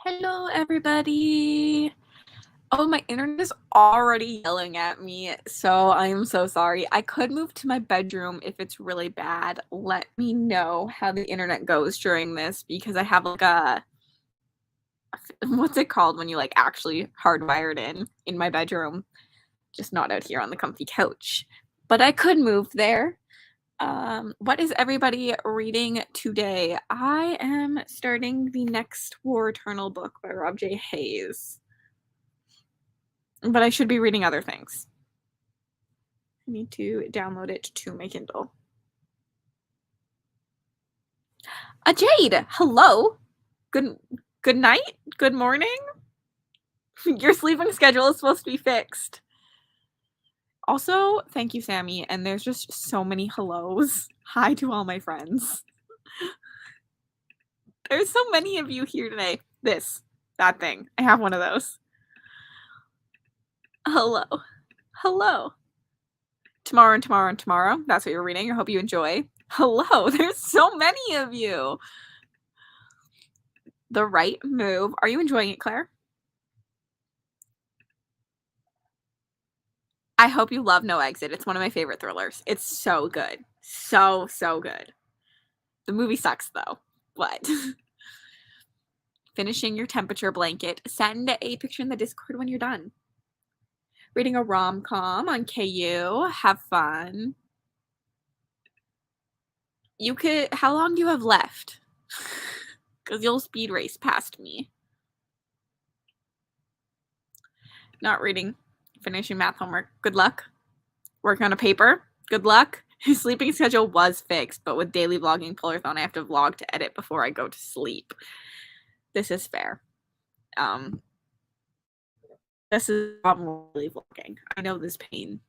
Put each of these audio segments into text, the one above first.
Hello, everybody. Oh, my internet is already yelling at me, so I am so sorry. I could move to my bedroom if it's really bad. Let me know how the internet goes during this because I have like a what's it called when you like actually hardwired in my bedroom, just not out here on the comfy couch. But I could move there. What is everybody reading today? I am starting the next War Eternal book by Rob J. Hayes. But I should be reading other things. I need to download it to my Kindle. Jade, hello. Good night? Good morning? Your sleeping schedule is supposed to be fixed. Also, thank you, Sammy, and there's just so many hellos. Hi to all my friends. There's so many of you here today. That thing. I have one of those. Hello. Hello. Tomorrow and tomorrow and tomorrow. That's what you're reading. I hope you enjoy. Hello. There's so many of you. The Right Move. Are you enjoying it, Claire? I hope you love No Exit. It's one of my favorite thrillers. It's so good. So good. The movie sucks, though. But finishing your temperature blanket. Send a picture in the Discord when you're done. Reading a rom-com on KU. Have fun. How long do you have left? Because you'll speed race past me. Not reading. Finishing math homework. Good luck. Working on a paper. Good luck. His sleeping schedule was fixed, but with daily vlogging Polarthon, I have to vlog to edit before I go to sleep. This is fair. This is probably vlogging. I know this pain.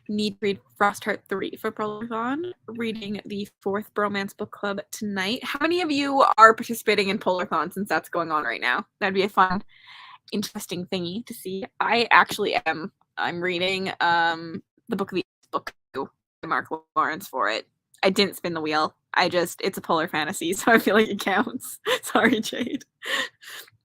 Need to read Frostheart 3 for Polarthon. Reading the 4th Bromance Book Club tonight. How many of you are participating in Polarthon since that's going on right now? That'd be a fun, interesting thingy to see. I actually am. I'm reading the Book of the Book by Mark Lawrence for it. I didn't spin the wheel. It's a polar fantasy, so I feel like it counts. Sorry, Jade.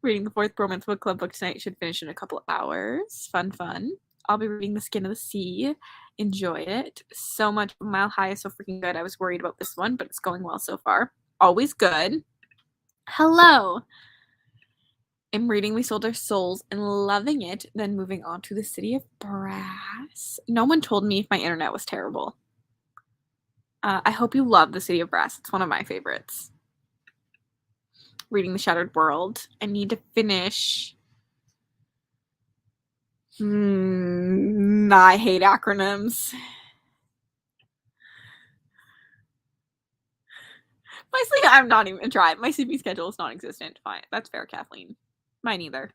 Reading the 4th Bromance Book Club book tonight. Should finish in a couple of hours. Fun. I'll be reading The Skin of the Sea. Enjoy it. So much. Mile High is so freaking good. I was worried about this one, but it's going well so far. Always good. Hello. I'm reading We Sold Our Souls and loving it, then moving on to The City of Brass. No one told me if my internet was terrible. I hope you love The City of Brass. It's one of my favorites. Reading The Shattered World. I need to finish. I hate acronyms. I'm not even trying. My sleeping schedule is non-existent. Fine. That's fair, Kathleen. Mine either.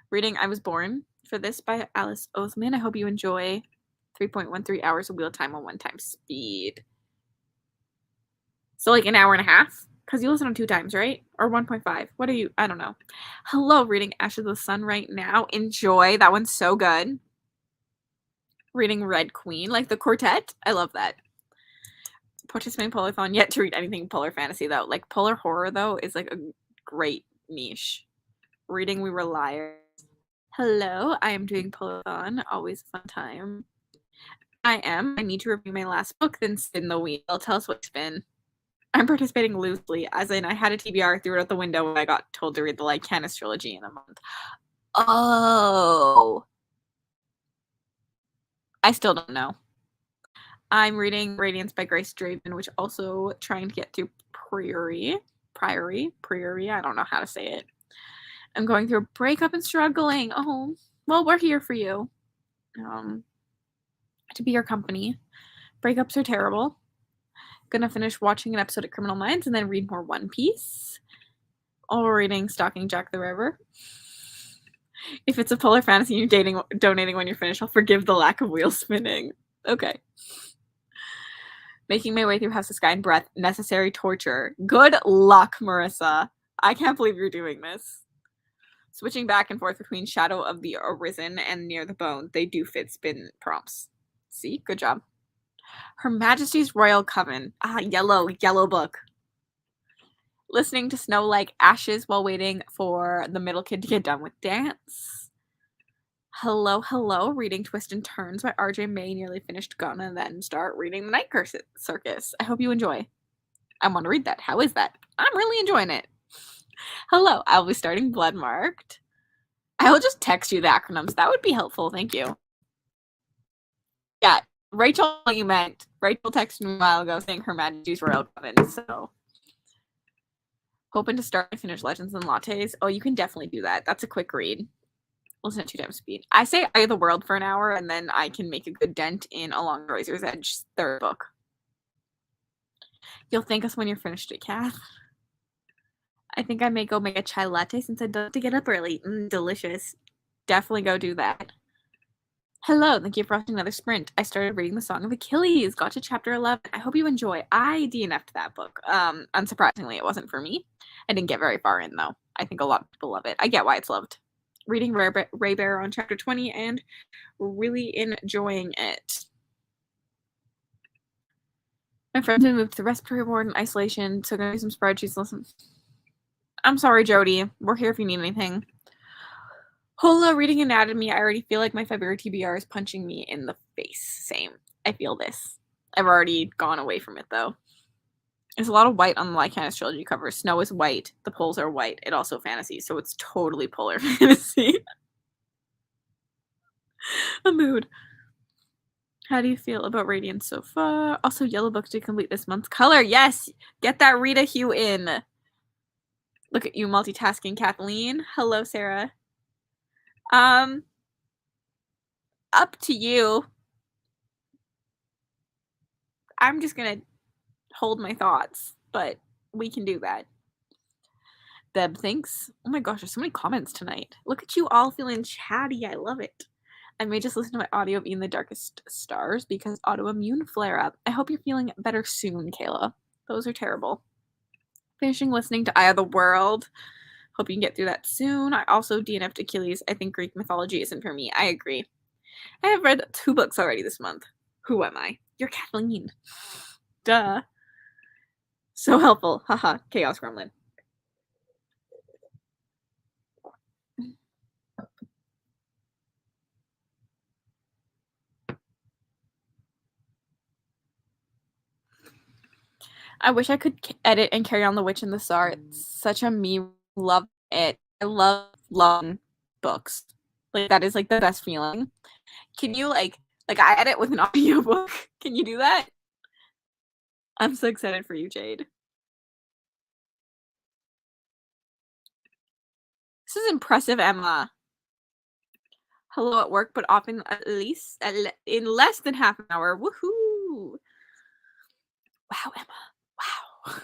Reading I Was Born for this by Alice Othman. I hope you enjoy. 3.13 hours of wheel time on 1 time speed. So like an hour and a half? Because you listen on 2 times, right? Or 1.5. What are you? I don't know. Hello, reading Ash of the Sun right now. Enjoy. That one's so good. Reading Red Queen, like the quartet. I love that. Participating in Polarthon, yet to read anything polar fantasy, though. Like polar horror, though, is like a great niche. Reading We Were Liars. Hello, I am doing Polarthon. Always a fun time. I need to review my last book, then spin the wheel. Tell us what to spin. I'm participating loosely, as in I had a TBR, threw it out the window when I got told to read the Lycanis trilogy in a month. Oh. I still don't know. I'm reading Radiance by Grace Draven, which also trying to get through Priory. I don't know how to say it. I'm going through a breakup and struggling. Oh, well, we're here for you. To be your company. Breakups are terrible. Gonna finish watching an episode of Criminal Minds and then read more One Piece. All reading Stalking Jack the Ripper. If it's a polar fantasy and you're donating when you're finished, I'll forgive the lack of wheel spinning. Okay. Making my way through House of Sky and Breath. Necessary torture. Good luck, Marissa. I can't believe you're doing this. Switching back and forth between Shadow of the Arisen and Near the Bone. They do fit spin prompts. See? Good job. Her Majesty's Royal Coven. Yellow book. Listening to Snow Like Ashes while waiting for the middle kid to get done with dance. Hello, hello. Reading Twist and Turns by RJ May. Nearly finished. Gonna then start reading The Night Circus. I hope you enjoy. I want to read that. How is that? I'm really enjoying it. Hello. I'll be starting Blood Marked. I will just text you the acronyms. That would be helpful. Thank you. Yeah, Rachel, what you meant. Rachel texted me a while ago saying her Majesty's Royal Coven, so. Hoping to start and finish Legends and Lattes. Oh, you can definitely do that. That's a quick read. Listen at 2 times speed. I say Eye of the World for an hour, and then I can make a good dent in Along the Razor's Edge, 3rd book. You'll thank us when you're finished it, Kath. I think I may go make a chai latte since I don't have to get up early. Delicious. Definitely go do that. Hello, thank you for watching another sprint. I started reading the Song of Achilles, got to chapter 11. I hope you enjoy. I DNF'd that book. Unsurprisingly, it wasn't for me. I didn't get very far in, though. I think a lot of people love it. I get why it's loved. Reading Ray Bear on chapter 20 and really enjoying it. My friend's been moved to the respiratory ward in isolation, so gonna do some spreadsheets. Listen. I'm sorry, Jody. We're here if you need anything. Hola, reading anatomy. I already feel like my February TBR is punching me in the face. Same. I feel this. I've already gone away from it, though. There's a lot of white on the Lycanus trilogy cover. Snow is white. The poles are white. It also fantasy, so it's totally polar fantasy. A mood. How do you feel about Radiance so far? Also, Yellow Book to complete this month's color. Yes! Get that Rita hue in. Look at you multitasking, Kathleen. Hello, Sarah. Up to you. I'm just gonna hold my thoughts, but we can do that. Deb thinks, oh my gosh, there's so many comments tonight. Look at you all feeling chatty. I love it. I may just listen to my audio of Eat in the Darkest Stars because autoimmune flare-up. I hope you're feeling better soon, Kayla. Those are terrible. Finishing listening to Eye of the World. Hope you can get through that soon. I also DNF'd Achilles. I think Greek mythology isn't for me. I agree. I have read 2 books already this month. Who am I? You're Kathleen. Duh. So helpful. Haha. Chaos Gremlin. I wish I could edit and carry on The Witch and the Tsar. It's such a me. Love it. I love long books. Like, that is, like, the best feeling. Can you, like I edit with an audiobook. Can you do that? I'm so excited for you, Jade. This is impressive, Emma. Hello at work, but often in less than half an hour. Woohoo! Wow, Emma. Wow.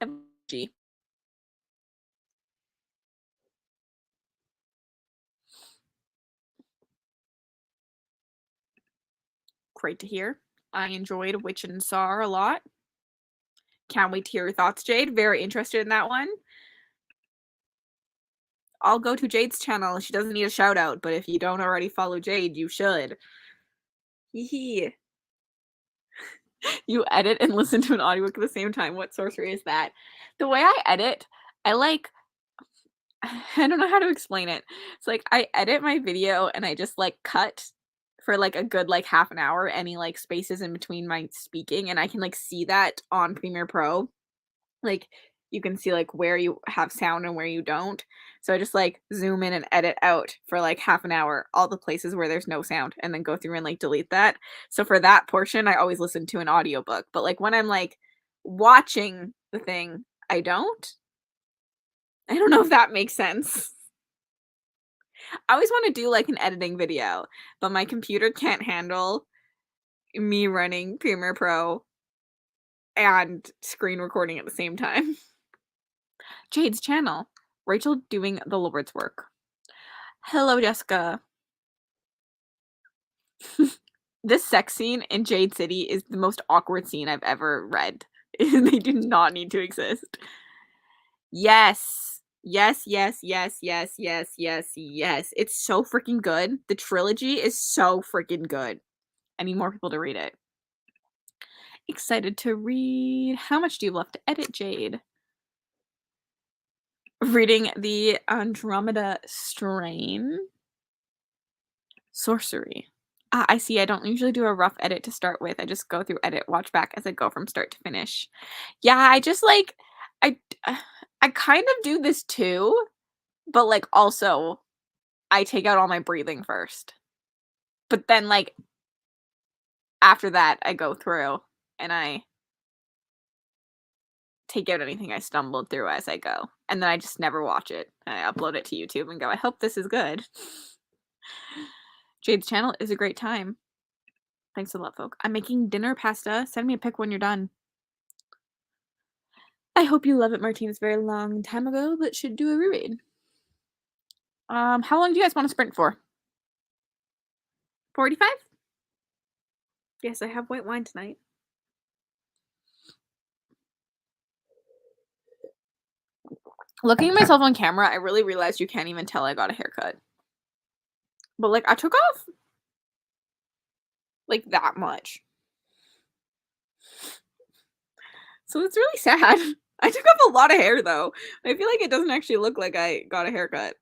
Emoji. Great to hear. I enjoyed Witch and Tsar a lot. Can't wait to hear your thoughts, Jade. Very interested in that one. I'll go to Jade's channel. She doesn't need a shout out, but if you don't already follow Jade, you should. Hee. You edit and listen to an audiobook at the same time. What sorcery is that? The way I edit, I don't know how to explain it. It's like I edit my video and I just like cut for like a good like half an hour any like spaces in between my speaking, and I can like see that on Premiere Pro. Like you can see like where you have sound and where you don't. So I just like zoom in and edit out for like half an hour all the places where there's no sound and then go through and like delete that. So for that portion, I always listen to an audiobook. But like when I'm like watching the thing, I don't. I don't know if that makes sense. I always want to do like an editing video, but my computer can't handle me running Premiere Pro and screen recording at the same time. Jade's channel. Rachel doing the Lord's work. Hello, Jessica. This sex scene in Jade City is the most awkward scene I've ever read. They do not need to exist. Yes. Yes, yes, yes, yes, yes, yes, yes. It's so freaking good. The trilogy is so freaking good. I need more people to read it. Excited to read. How much do you have left to edit, Jade? Reading the Andromeda Strain. Sorcery. Ah, I see. I don't usually do a rough edit to start with. I just go through edit, watch back as I go from start to finish. Yeah, I just like I I kind of do this too, but like also I take out all my breathing first. But then like after that I go through and I take out anything I stumbled through as I go. And then I just never watch it. I upload it to YouTube and go, I hope this is good. Jade's channel is a great time. Thanks a lot, folk. I'm making dinner pasta. Send me a pic when you're done. I hope you love it, Martinez. Very long time ago, but should do a reread. How long do you guys want to sprint for? 45? Yes, I have white wine tonight. Looking at myself on camera, I really realized you can't even tell I got a haircut. But like, I took off like that much. So it's really sad. I took off a lot of hair though. I feel like it doesn't actually look like I got a haircut.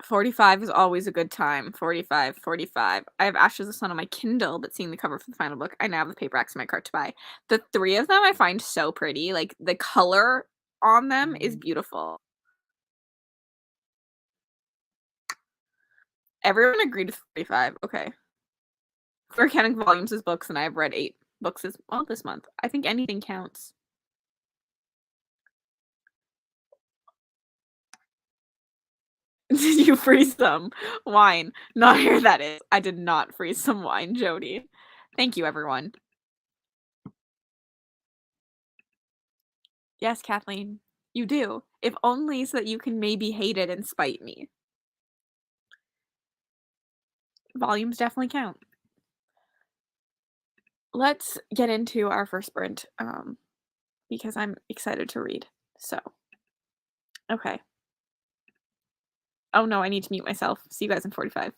$45 is always a good time. 45, 45. I have Ashes of the Sun on my Kindle, but seeing the cover for the final book, I now have the paperbacks in my cart to buy. The three of them I find so pretty. Like, the color on them is beautiful. Everyone agreed with 45. Okay. If we're counting volumes as books, and I have read 8 books as well this month. I think anything counts. Did you freeze some wine? Not here that is. I did not freeze some wine, Jody. Thank you, everyone. Yes, Kathleen, you do. If only so that you can maybe hate it and spite me. Volumes definitely count. Let's get into our first sprint, because I'm excited to read. So, okay. Oh no, I need to mute myself. See you guys in 45.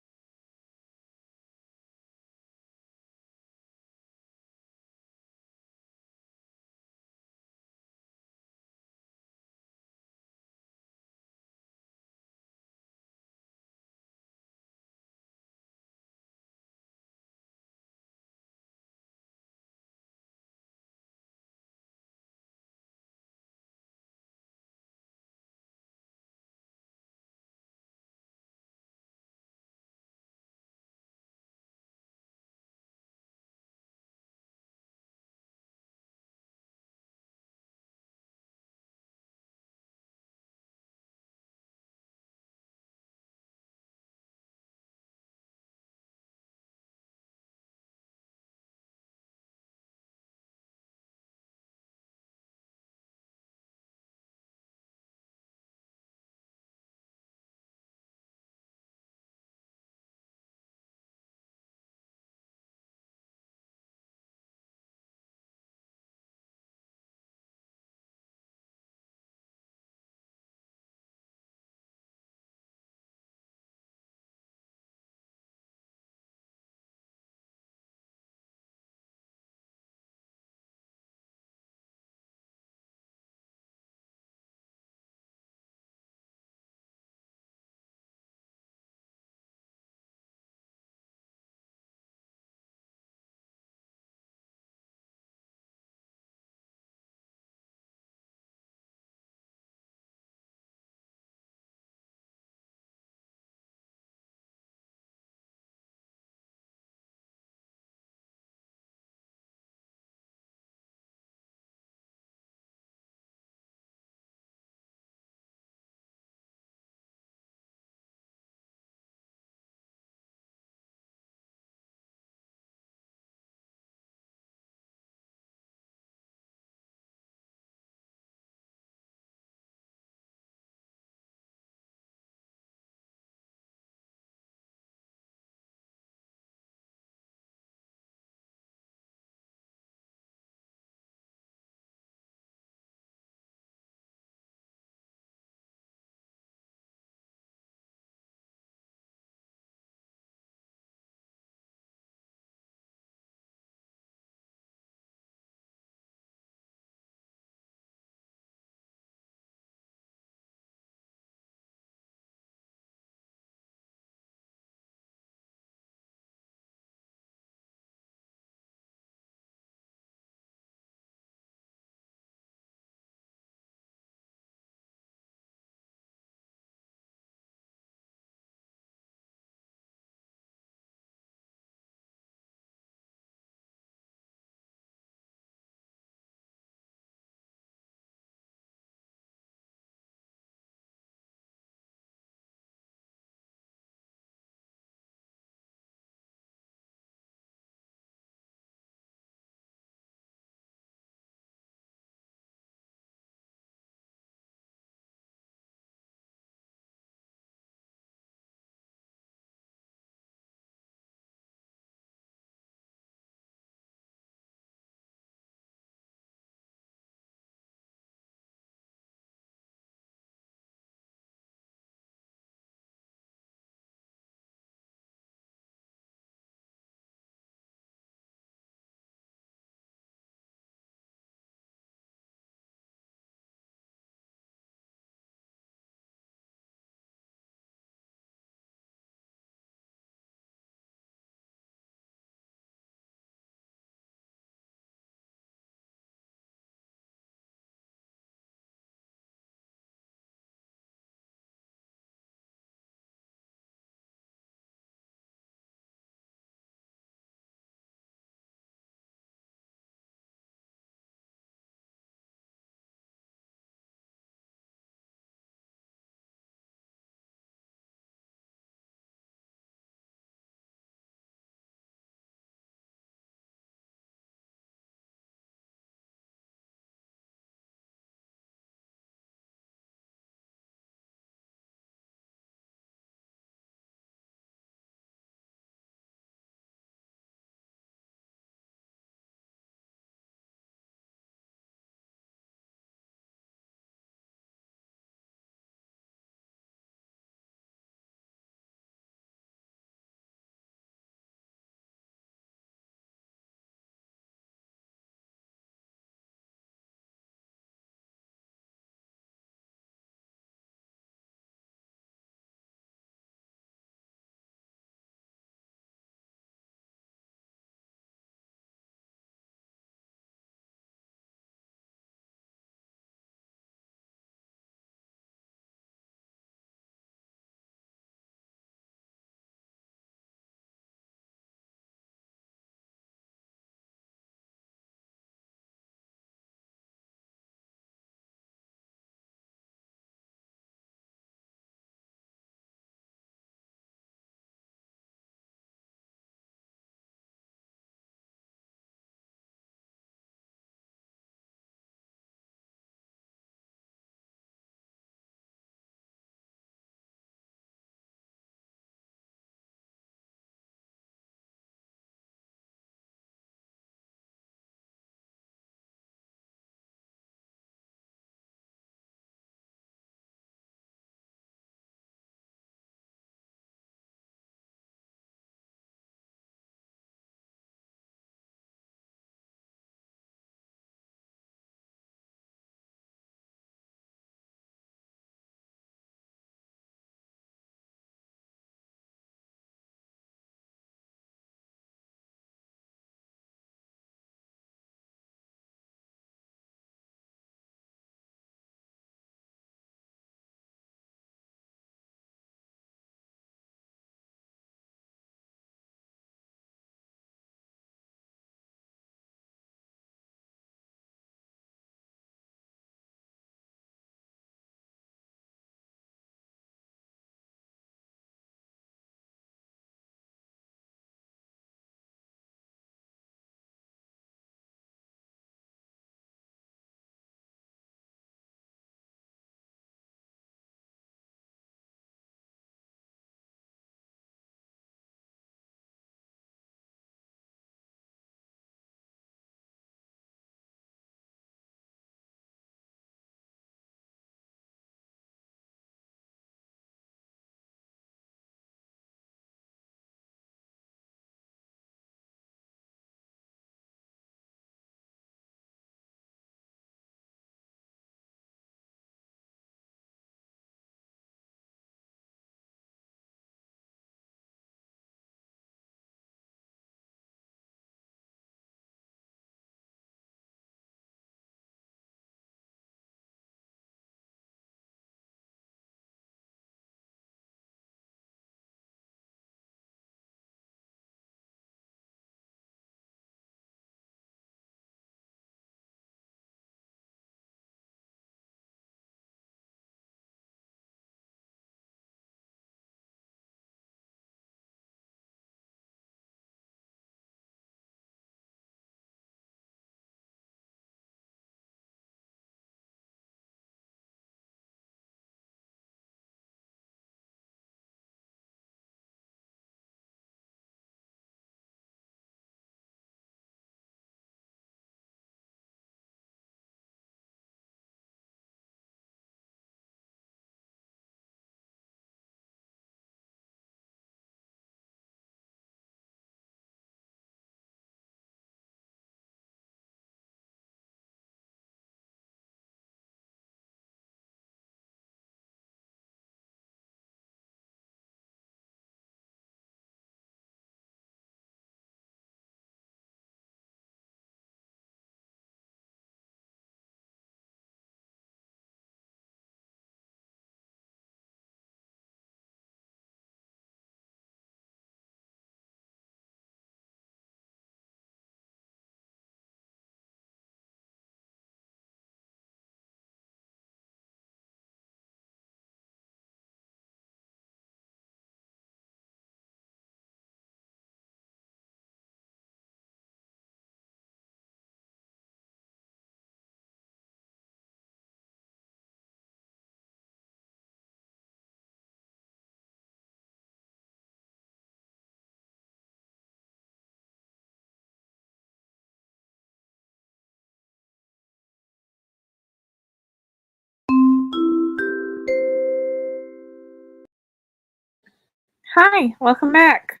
Hi, welcome back.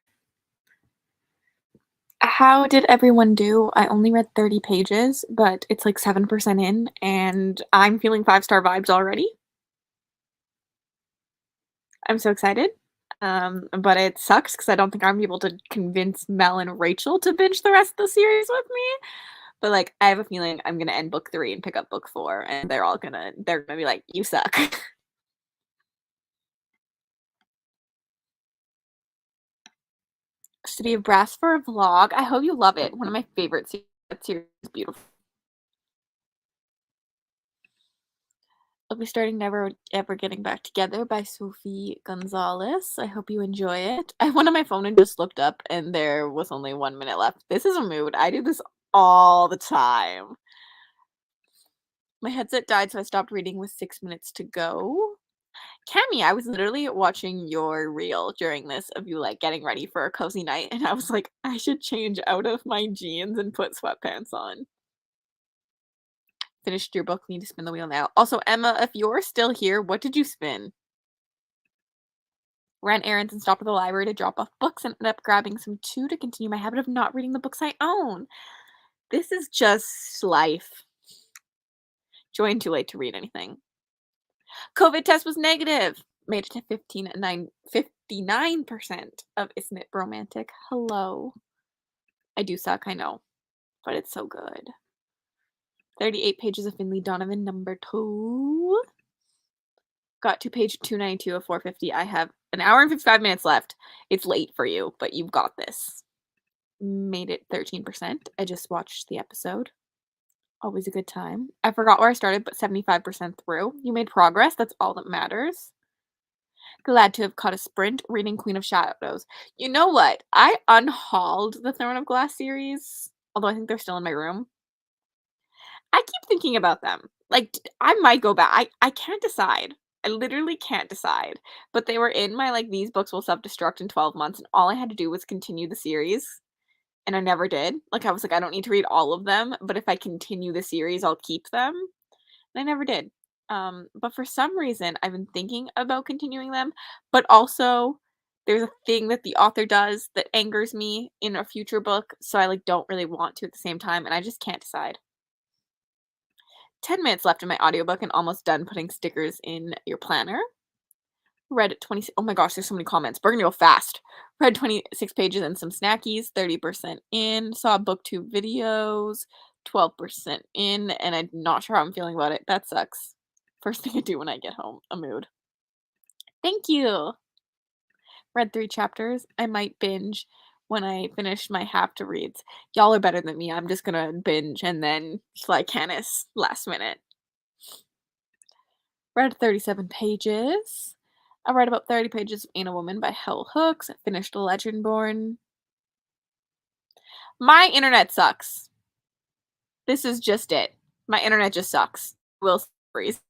How did everyone do? I only read 30 pages, but it's like 7% in, and I'm feeling five-star vibes already. I'm so excited. But it sucks because I don't think I'm able to convince Mel and Rachel to binge the rest of the series with me. But like, I have a feeling I'm gonna end book 3 and pick up book 4, and they're gonna be like, "You suck." City of Brass for a vlog. I hope you love it. One of my favorite series. That series is beautiful. I'll be starting Never Ever Getting Back Together by Sophie Gonzalez. I hope you enjoy it. I went on my phone and just looked up, and there was only 1 minute left. This is a mood. I do this all the time. My headset died, so I stopped reading with 6 minutes to go. Cammy, I was literally watching your reel during this of you like getting ready for a cozy night, and I was like, I should change out of my jeans and put sweatpants on. Finished your book, need to spin the wheel now. Also, Emma, if you're still here, what did you spin? Ran errands and stopped at the library to drop off books and ended up grabbing some too to continue my habit of not reading the books I own. This is just life. Joined too late to read anything. COVID test was negative. Made it to 59% of Isn't It Romantic. Hello. I do suck, I know. But it's so good. 38 pages of Finley Donovan, number 2. Got to page 292 of 450. I have an hour and 55 minutes left. It's late for you, but you've got this. Made it 13%. I just watched the episode. Always a good time. I forgot where I started, but 75% through. You made progress. That's all that matters. Glad to have caught a sprint reading Queen of Shadows. You know what? I unhauled the Throne of Glass series, although I think they're still in my room. I keep thinking about them. Like, I might go back. I can't decide. I literally can't decide. But they were in my, like, these books will self-destruct in 12 months, and all I had to do was continue the series, and I never did. Like, I was like, I don't need to read all of them, but if I continue the series, I'll keep them. And I never did. But for some reason, I've been thinking about continuing them, but also there's a thing that the author does that angers me in a future book, so I like don't really want to at the same time, and I just can't decide. 10 minutes left in my audiobook and almost done putting stickers in your planner. Read 20. Oh my gosh, there's so many comments. We're gonna go fast. Read 26 pages and some snackies, 30% in. Saw booktube videos, 12% in, and I'm not sure how I'm feeling about it. That sucks. First thing I do when I get home, a mood. Thank you. Read 3 chapters. I might binge when I finish my have to reads. Y'all are better than me. I'm just gonna binge and then fly Canis last minute. Read 37 pages. I read about 30 pages of Ain't a Woman by Hell Hooks. I finished Legendborn. My internet sucks. This is just it. My internet just sucks. Will freeze.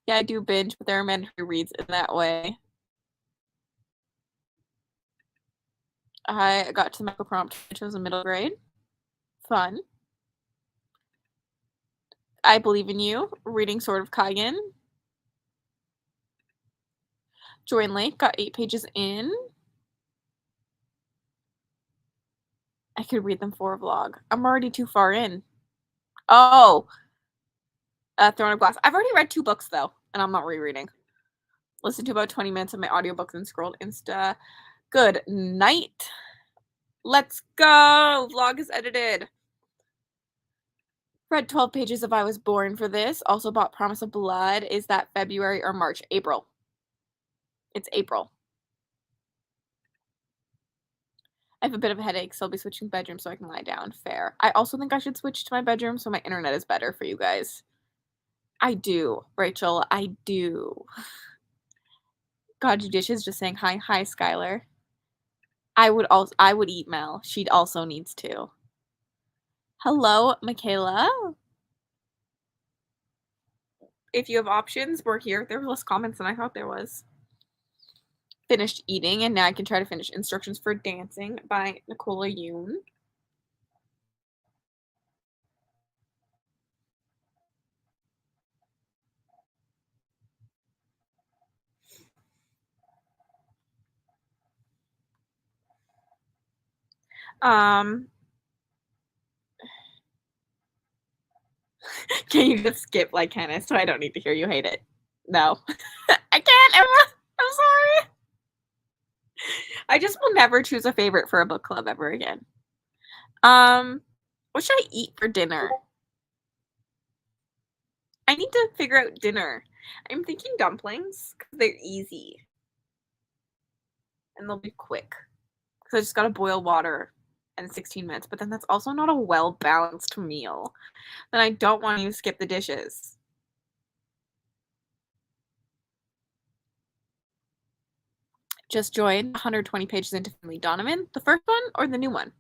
Yeah, I do binge, but there are men who reads in that way. I got to the micro prompt, which was in middle grade. Fun. I Believe in You. Reading Sword of Kaigen. Join Lake. Got 8 pages in. I could read them for a vlog. I'm already too far in. Oh, Throne of Glass. I've already read 2 books though, and I'm not rereading. Listened to about 20 minutes of my audiobook and scrolled Insta. Good night. Let's go. Vlog is edited. Read 12 pages of I Was Born for this. Also bought Promise of Blood. Is that February or March? April. It's April. I have a bit of a headache, so I'll be switching bedrooms so I can lie down. Fair. I also think I should switch to my bedroom so my internet is better for you guys. I do, Rachel. I do. God, Judicious just saying hi. Hi, Skylar. I would eat Mel. She also needs to. Hello, Michaela. If you have options, we're here. There were less comments than I thought there was. Finished eating, and now I can try to finish Instructions for Dancing by Nicola Yoon. Can you just skip like Hannah so I don't need to hear you hate it? No. I can't, Emma. I'm sorry. I just will never choose a favorite for a book club ever again. What should I eat for dinner? I need to figure out dinner. I'm thinking dumplings because they're easy. And they'll be quick. Because I just gotta boil water in 16 minutes. But then that's also not a well-balanced meal. Then I don't want you to skip the dishes. Just joined 120 pages into Family Donovan. The first one or the new one?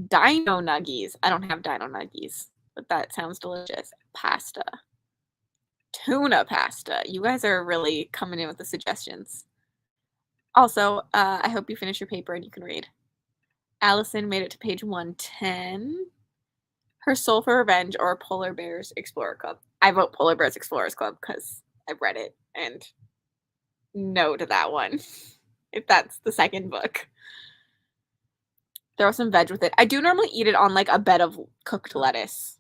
Dino Nuggies. I don't have Dino Nuggies, but that sounds delicious. Pasta. Tuna pasta. You guys are really coming in with the suggestions. Also, I hope you finish your paper and you can read. Allison made it to page 110. Her Soul for Revenge or Polar Bears Explorer Club. I vote Polar Bears Explorers Club because I've read it and no to that one. If that's the second book. Throw some veg with it. I do normally eat it on like a bed of cooked lettuce.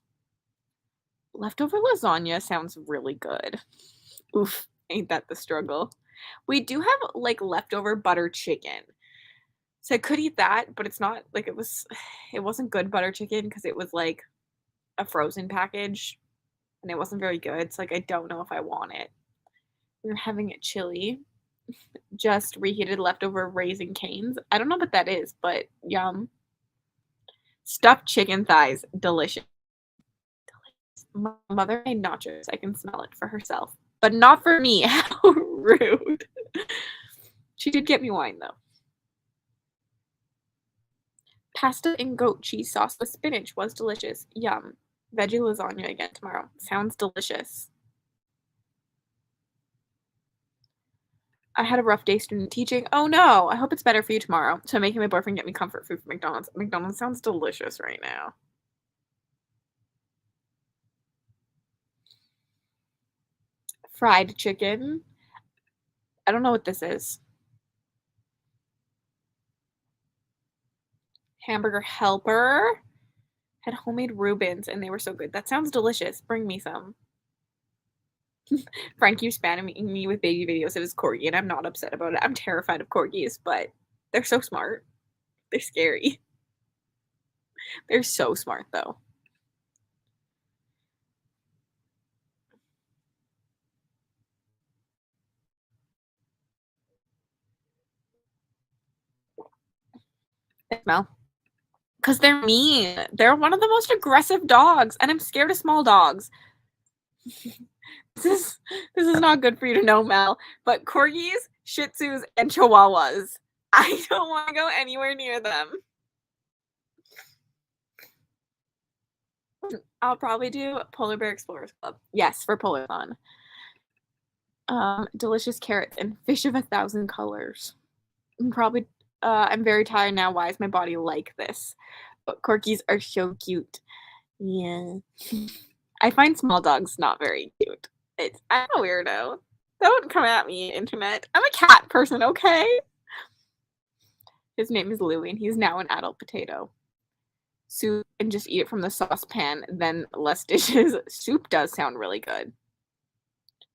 Leftover lasagna sounds really good. Oof, ain't that the struggle. We do have like leftover butter chicken. So I could eat that, but it's not like it wasn't good butter chicken because it was like a frozen package and it wasn't very good. So like I don't know if I want it. We were having it chili. Just reheated leftover Raising Cane's. I don't know what that is, but yum. Stuffed chicken thighs, delicious. My mother made nachos. I can smell it for herself, but not for me. How rude. She did get me wine though. Pasta and goat cheese sauce with spinach was delicious. Yum. Veggie lasagna again tomorrow. Sounds delicious. I had a rough day student teaching. Oh no, I hope it's better for you tomorrow. So I'm making my boyfriend get me comfort food from McDonald's. McDonald's sounds delicious right now. Fried chicken. I don't know what this is. Hamburger helper. Had homemade Reubens and they were so good. That sounds delicious. Bring me some. Frank keeps spamming me with baby videos of his corgi, and I'm not upset about it. I'm terrified of corgis, but they're so smart. They're scary. They're so smart, though. They smell. Because they're mean. They're one of the most aggressive dogs, and I'm scared of small dogs. This is not good for you to know, Mel, but corgis, shih tzus, and chihuahuas. I don't want to go anywhere near them. I'll probably do Polar Bear Explorers Club. Yes, for Polarthon. Delicious carrots and fish of 1,000 colors. I'm very tired now. Why is my body like this? But corgis are so cute. Yeah. I find small dogs not very cute. I'm a weirdo. Don't come at me, internet. I'm a cat person, okay? His name is Louie, and he's now an adult potato. Soup and just eat it from the saucepan, then less dishes. Soup does sound really good.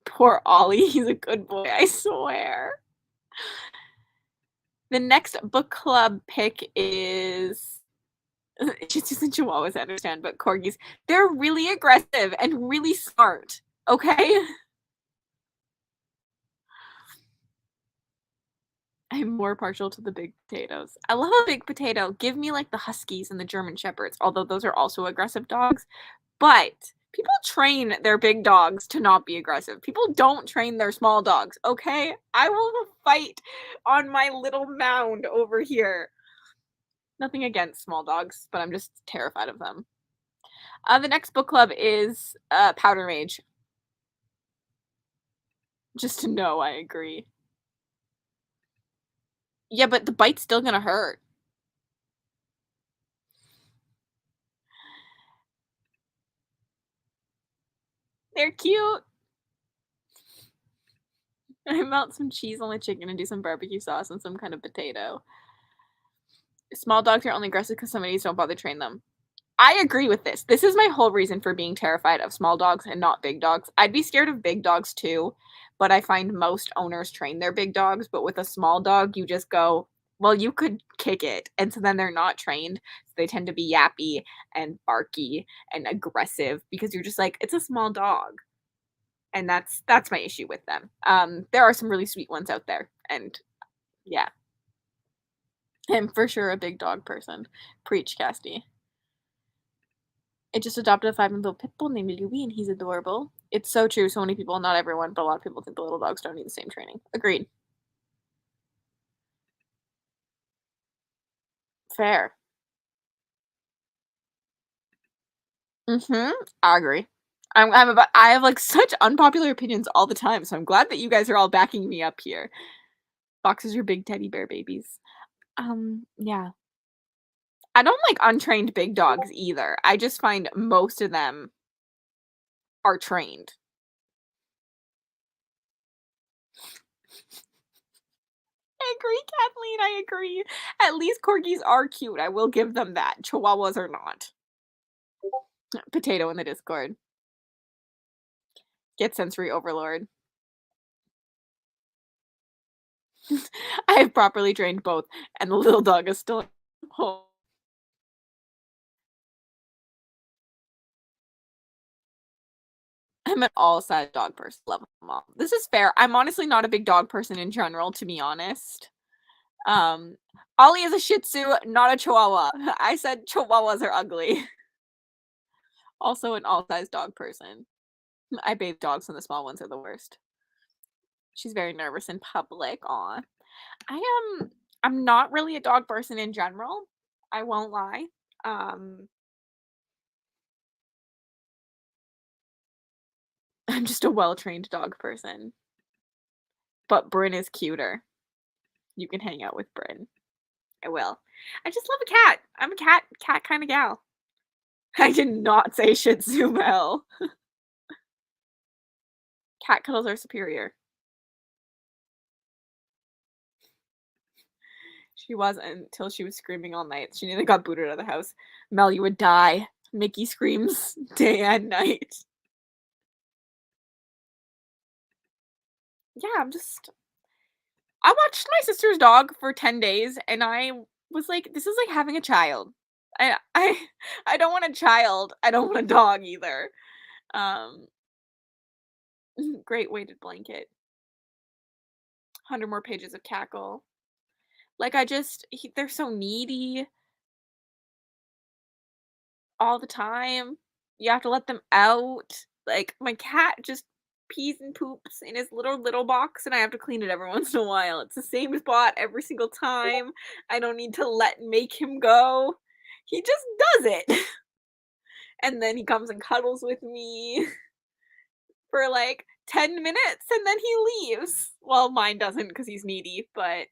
Poor Ollie, he's a good boy, I swear. The next book club pick is Shih Tzus and Chihuahuas, I understand, but corgis, they're really aggressive and really smart, okay? I'm more partial to the big potatoes. I love a big potato. Give me like the Huskies and the German Shepherds, although those are also aggressive dogs. But people train their big dogs to not be aggressive. People don't train their small dogs, okay? I will fight on my little mound over here. Nothing against small dogs, but I'm just terrified of them. The next book club is Powder Mage. Just to know, I agree. Yeah, but the bite's still gonna hurt. They're cute. I melt some cheese on the chicken and do some barbecue sauce and some kind of potato. Small dogs are only aggressive because somebody don't bother train them. I agree with this. This is my whole reason for being terrified of small dogs and not big dogs. I'd be scared of big dogs too, but I find most owners train their big dogs, but with a small dog, you just go, well, you could kick it. And so then they're not trained. So they tend to be yappy and barky and aggressive because you're just like, it's a small dog. And that's my issue with them. There are some really sweet ones out there. And yeah, I'm for sure a big dog person. Preach, Cassidy. I just adopted a 5-month-old pit bull named Louie, and he's adorable. It's so true. So many people, not everyone, but a lot of people think the little dogs don't need the same training. Agreed. Fair. Mhm. I agree. I have like such unpopular opinions all the time, so I'm glad that you guys are all backing me up here. Foxes are big teddy bear babies. Yeah. I don't like untrained big dogs either. I just find most of them are trained. I agree, Kathleen. I agree. At least corgis are cute. I will give them that. Chihuahuas are not. Potato in the Discord. Get sensory overlord. I have properly trained both, and the little dog is still home. I'm an all-size dog person. Love them all. This is fair. I'm honestly not a big dog person in general, to be honest. Um, Ollie is a Shih Tzu, not a Chihuahua. I said Chihuahuas are ugly. Also an all-size dog person. I bathe dogs and the small ones are the worst. She's very nervous in public. Aw. I'm not really a dog person in general. I won't lie. Um, I'm just a well-trained dog person. But Bryn is cuter. You can hang out with Bryn. I will. I just love a cat. I'm a cat kind of gal. I did not say Shih Tzu Mel. Cat cuddles are superior. She was until she was screaming all night. She nearly got booted out of the house. Mel, you would die. Mickey screams day and night. Yeah, I watched my sister's dog for 10 days and I was like, this is like having a child. I I don't want a child. I don't want a dog either. Um Great weighted blanket. 100 more pages of cackle. Like they're so needy all the time. You have to let them out. Like my cat just pees and poops in his little box and I have to clean it every once in a while. It's the same spot every single time. I don't need to make him go. He just does it. And then he comes and cuddles with me for like 10 minutes and then he leaves. Well, mine doesn't because he's needy, but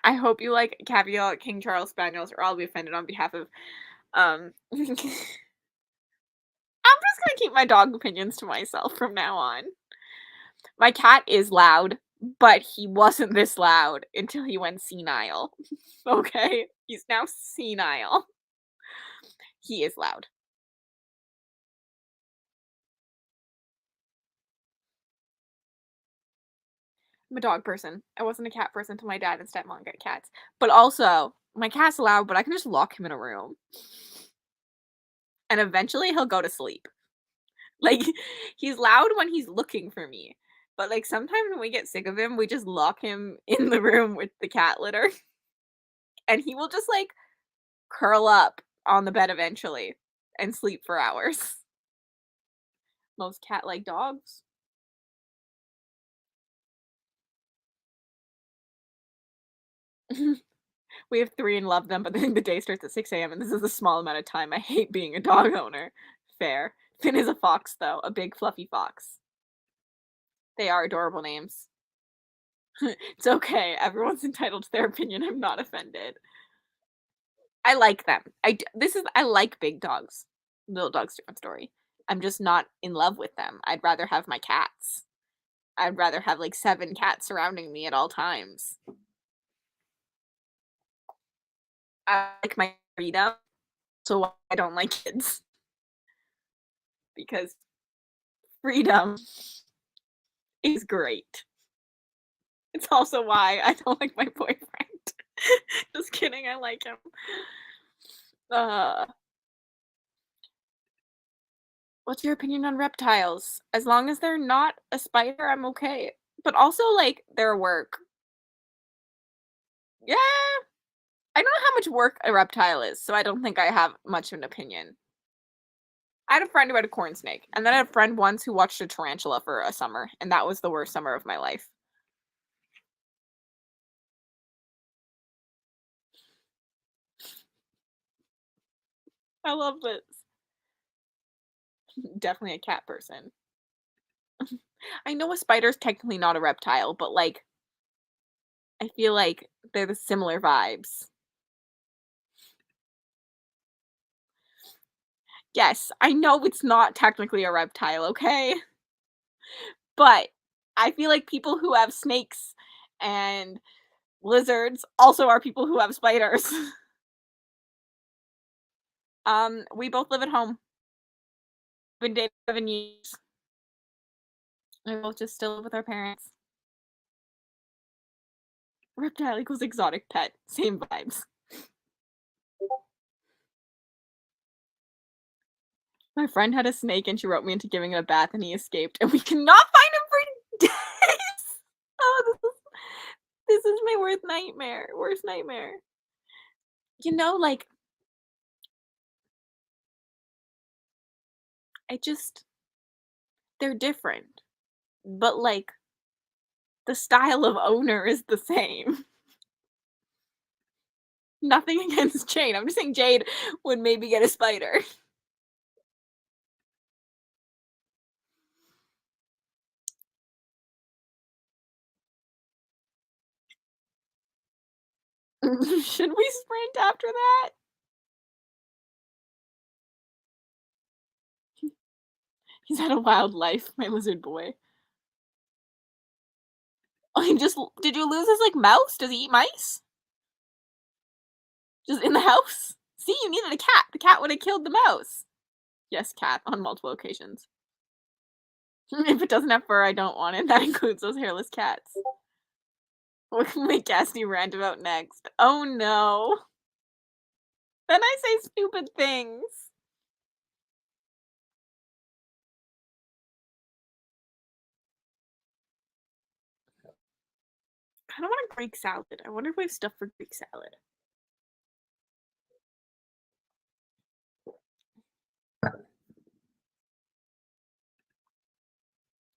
I hope you like Caviar King Charles Spaniels or I'll be offended on behalf of I'm just gonna keep my dog opinions to myself from now on. My cat is loud, but he wasn't this loud until he went senile. Okay? He's now senile. He is loud. I'm a dog person. I wasn't a cat person until my dad and stepmom got cats. But also, my cat's loud, but I can just lock him in a room. And eventually he'll go to sleep. Like, he's loud when he's looking for me. But like sometimes when we get sick of him, we just lock him in the room with the cat litter. And he will just like curl up on the bed eventually and sleep for hours. Most cat-like dogs. We have 3 and love them, but then the day starts at 6 a.m. and this is a small amount of time. I hate being a dog owner. Fair. Finn is a fox, though, a big fluffy fox. They are adorable names. It's okay. Everyone's entitled to their opinion. I'm not offended. I like them. I like big dogs. Little dogs, different story. I'm just not in love with them. I'd rather have my cats. I'd rather have like 7 cats surrounding me at all times. I like my freedom, so I don't like kids because freedom is great. It's also why I don't like my boyfriend. Just kidding, I like him. Uh, what's your opinion on reptiles? As long as they're not a spider, I'm okay. But also, like, their work. Yeah, I don't know how much work a reptile is, so I don't think I have much of an opinion. I had a friend who had a corn snake, and then I had a friend once who watched a tarantula for a summer, and that was the worst summer of my life. I love this. Definitely a cat person. I know a spider's technically not a reptile, but like I feel like they're the similar vibes. Yes, I know it's not technically a reptile, okay? But I feel like people who have snakes and lizards also are people who have spiders. We both live at home. Been dating 7 years. We both just still live with our parents. Reptile equals exotic pet. Same vibes. My friend had a snake and she wrote me into giving it a bath and he escaped and we cannot find him for days. Oh, this is my worst nightmare. Worst nightmare. Like I just they're different. But like the style of owner is the same. Nothing against Jade. I'm just saying Jade would maybe get a spider. Should we sprint after that? He's had a wild life, my lizard boy. Oh, he just did you lose his like mouse? Does he eat mice? Just in the house? See, you needed a cat. The cat would have killed the mouse. Yes, cat on multiple occasions. If it doesn't have fur, I don't want it. That includes those hairless cats. What can we Cassidy rant about next? Oh no. Then I say stupid things. I don't want a Greek salad. I wonder if we have stuff for Greek salad.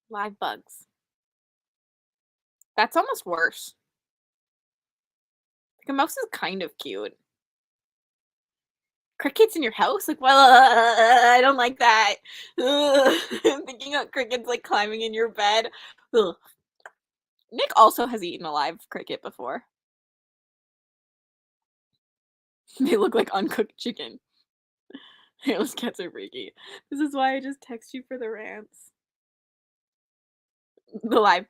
Live bugs. That's almost worse. Like a mouse is kind of cute. Crickets in your house? Like, well, I don't like that. I'm thinking of crickets like climbing in your bed. Ugh. Nick also has eaten a live cricket before. They look like uncooked chicken. Hairless cats are freaky. This is why I just text you for the rants. The live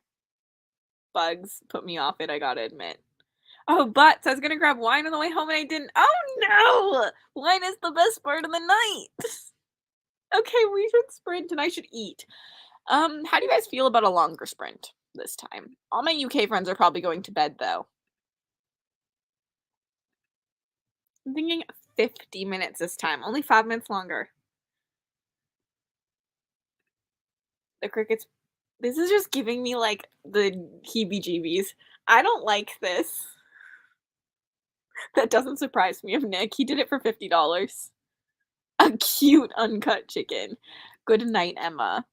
bugs put me off it, I gotta admit. Oh, but so I was gonna grab wine on the way home and I didn't. Oh no! Wine is the best part of the night. Okay, we should sprint and I should eat. How do you guys feel about a longer sprint this time? All my UK friends are probably going to bed though. I'm thinking 50 minutes this time, only 5 minutes longer. The crickets. This is just giving me like the heebie-jeebies. I don't like this. That doesn't surprise me of Nick. He did it for $50. A cute uncut chicken. Good night, Emma.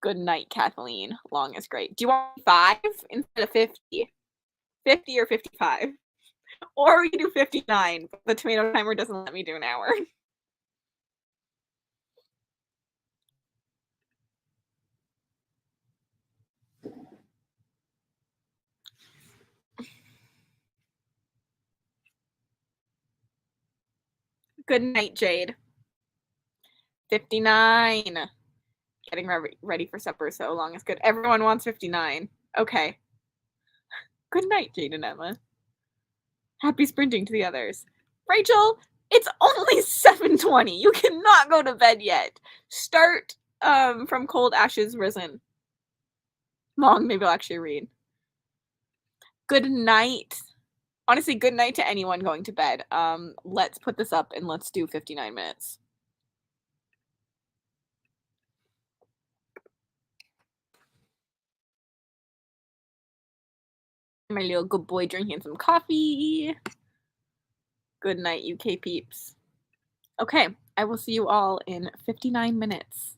Good night, Kathleen. Long is great. Do you want 5 instead of 50? 50 or 55? Or we can do 59. But the tomato timer doesn't let me do an hour. Good night, Jade. 59. getting ready for supper so long is good. Everyone wants 59. Okay. Good night, Jade and Emma. Happy sprinting to the others. Rachel, it's only 7:20. You cannot go to bed yet. Start from Cold Ashes Risen. Long, maybe I'll actually read. Good night. Honestly, good night to anyone going to bed. Let's put this up and let's do 59 minutes. My little good boy drinking some coffee. Good night, UK peeps. Okay, I will see you all in 59 minutes.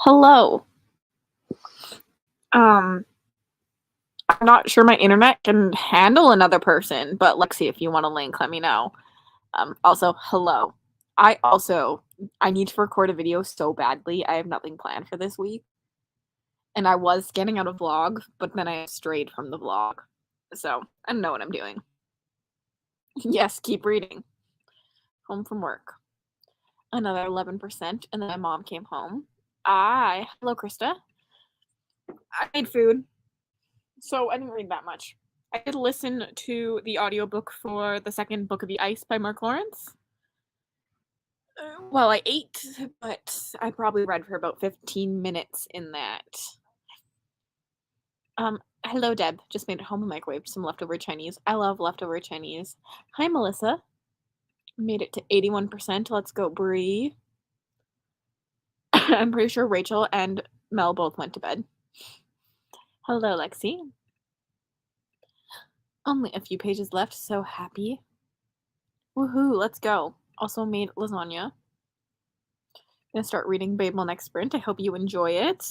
Hello. I'm not sure my internet can handle another person, but Lexi, if you want a link, let me know. Also, hello. I need to record a video so badly. I have nothing planned for this week. And I was getting out a vlog, but then I strayed from the vlog. So, I don't know what I'm doing. Yes, keep reading. Home from work. Another 11%, and then my mom came home. Hello, Krista. I made food, so I didn't read that much. I did listen to the audiobook for The Second Book of the Ice by Mark Lawrence. Well, I ate, but I probably read for about 15 minutes in that. Hello, Deb. Just made it home and microwaved some leftover Chinese. I love leftover Chinese. Hi, Melissa. Made it to 81%. Let's go, Bree. I'm pretty sure Rachel and Mel both went to bed. Hello, Lexi. Only a few pages left. So happy. Woohoo, let's go. Also made lasagna. Gonna start reading Babel next sprint. I hope you enjoy it.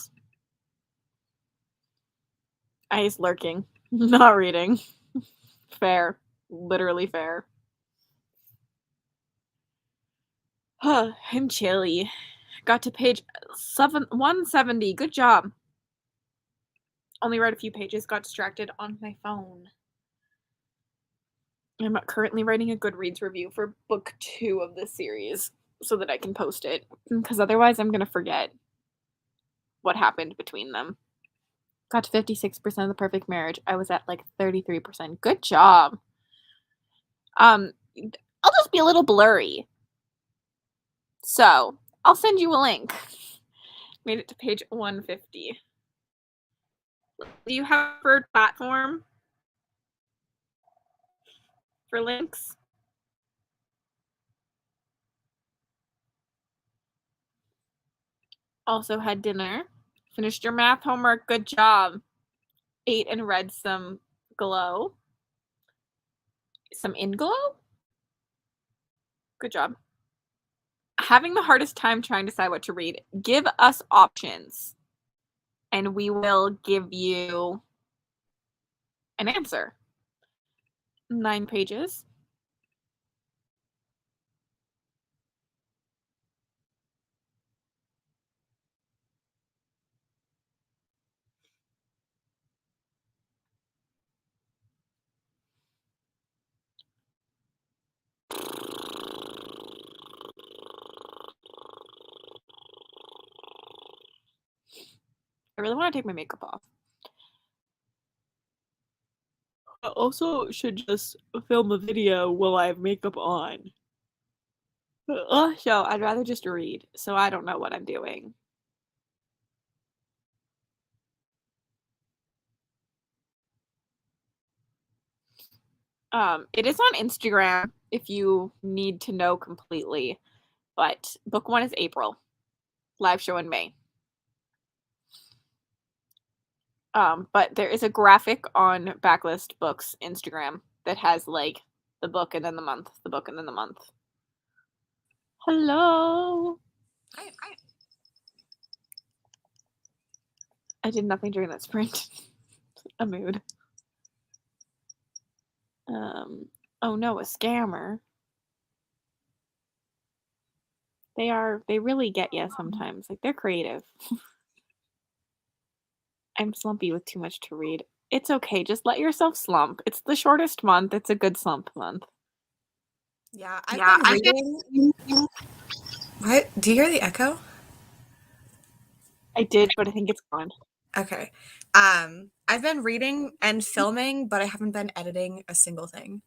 I's lurking. Not reading. Fair. Literally fair. I'm chilly. Got to page 170. Good job. Only read a few pages. Got distracted on my phone. I'm currently writing a Goodreads review for book 2 of this series so that I can post it, because otherwise I'm going to forget what happened between them. Got to 56% of The Perfect Marriage. I was at like 33%. Good job. I'll just be a little blurry. So, I'll send you a link. Made it to page 150. Do you have a preferred platform for links? Also had dinner. Finished your math homework. Good job. Ate and read some Glow. Some Inglow? Good job. Having the hardest time trying to decide what to read. Give us options, and we will give you an answer. 9 pages. I really want to take my makeup off. I also should just film a video while I have makeup on. So I'd rather just read, so I don't know what I'm doing. It is on Instagram if you need to know completely, but book 1 is April. Live show in May. But there is a graphic on Backlist Books Instagram that has like the book and then the month, the book and then the month. Hello. Hi. I did nothing during that sprint. A mood. Oh no, a scammer. They really get you sometimes. Like, they're creative. I'm slumpy with too much to read. It's okay. Just let yourself slump. It's the shortest month. It's a good slump month. Yeah, I've been reading. What? Do you hear the echo? I did, but I think it's gone. Okay. I've been reading and filming, but I haven't been editing a single thing.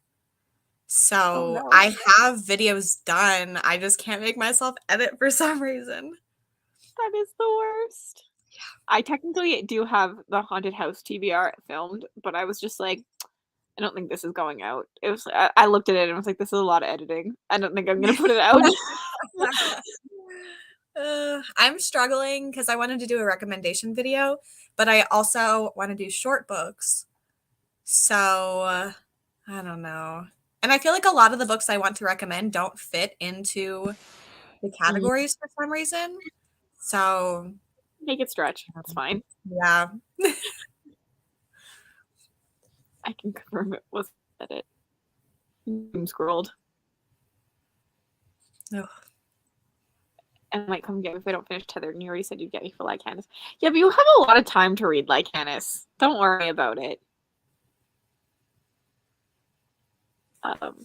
So no. I have videos done. I just can't make myself edit for some reason. That is the worst. Yeah. I technically do have the haunted house TBR filmed, but I was just like, I don't think this is going out. It was. I looked at it and was like, this is a lot of editing. I don't think I'm gonna put it out. I'm struggling because I wanted to do a recommendation video, but I also want to do short books. So I don't know. And I feel like a lot of the books I want to recommend don't fit into the categories for some reason. So Make it stretch. It's fine. Yeah. I can confirm it was edit. Scrolled. Ugh. And I might come get me if I don't finish Tethered. And you already said you'd get me for Lycanis. Yeah, but you have a lot of time to read Lycanis. Don't worry about it.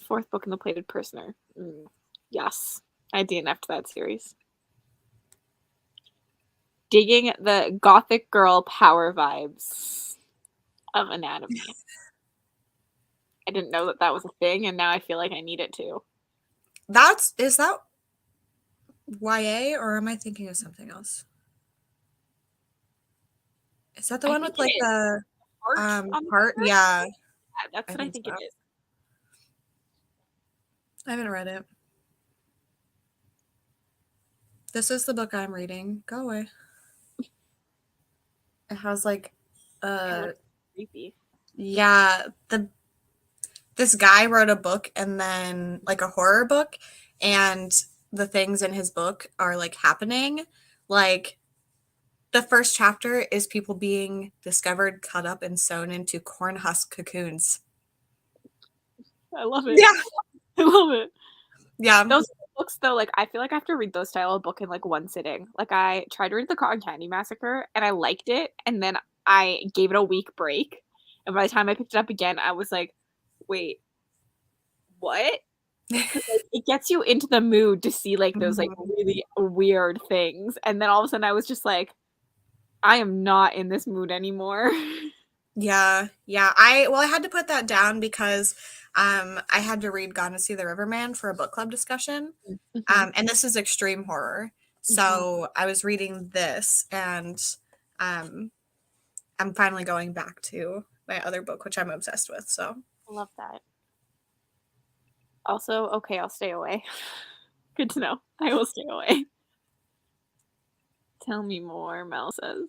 Fourth book in the Plated Prisoner. Yes, I DNF'd that series. Digging the gothic girl power vibes of anatomy. I didn't know that that was a thing, and now I feel like I need it too. Is that YA, or am I thinking of something else? Is that the one with like the heart? Yeah. That's what I think it is. I haven't read it. This is the book I'm reading. Go away. It has like creepy. Yeah, this guy wrote a book, and then like a horror book, and the things in his book are like happening. Like the first chapter is people being discovered, cut up, and sewn into corn husk cocoons. I love it. Yeah. I love it. Yeah. Those books, though, like, I feel like I have to read those style of book in, like, one sitting. Like, I tried to read The Cotton Candy Massacre, and I liked it, and then I gave it a week break. And by the time I picked it up again, I was like, wait, what? Like, it gets you into the mood to see, like, those, like, really weird things. And then all of a sudden I was just like, I am not in this mood anymore. Yeah. I had to put that down because I had to read Gone to See the Riverman for a book club discussion. And this is extreme horror. So I was reading this, and I'm finally going back to my other book, which I'm obsessed with. So I love that. Also, okay, I'll stay away. Good to know. I will stay away. Tell me more, Mel says.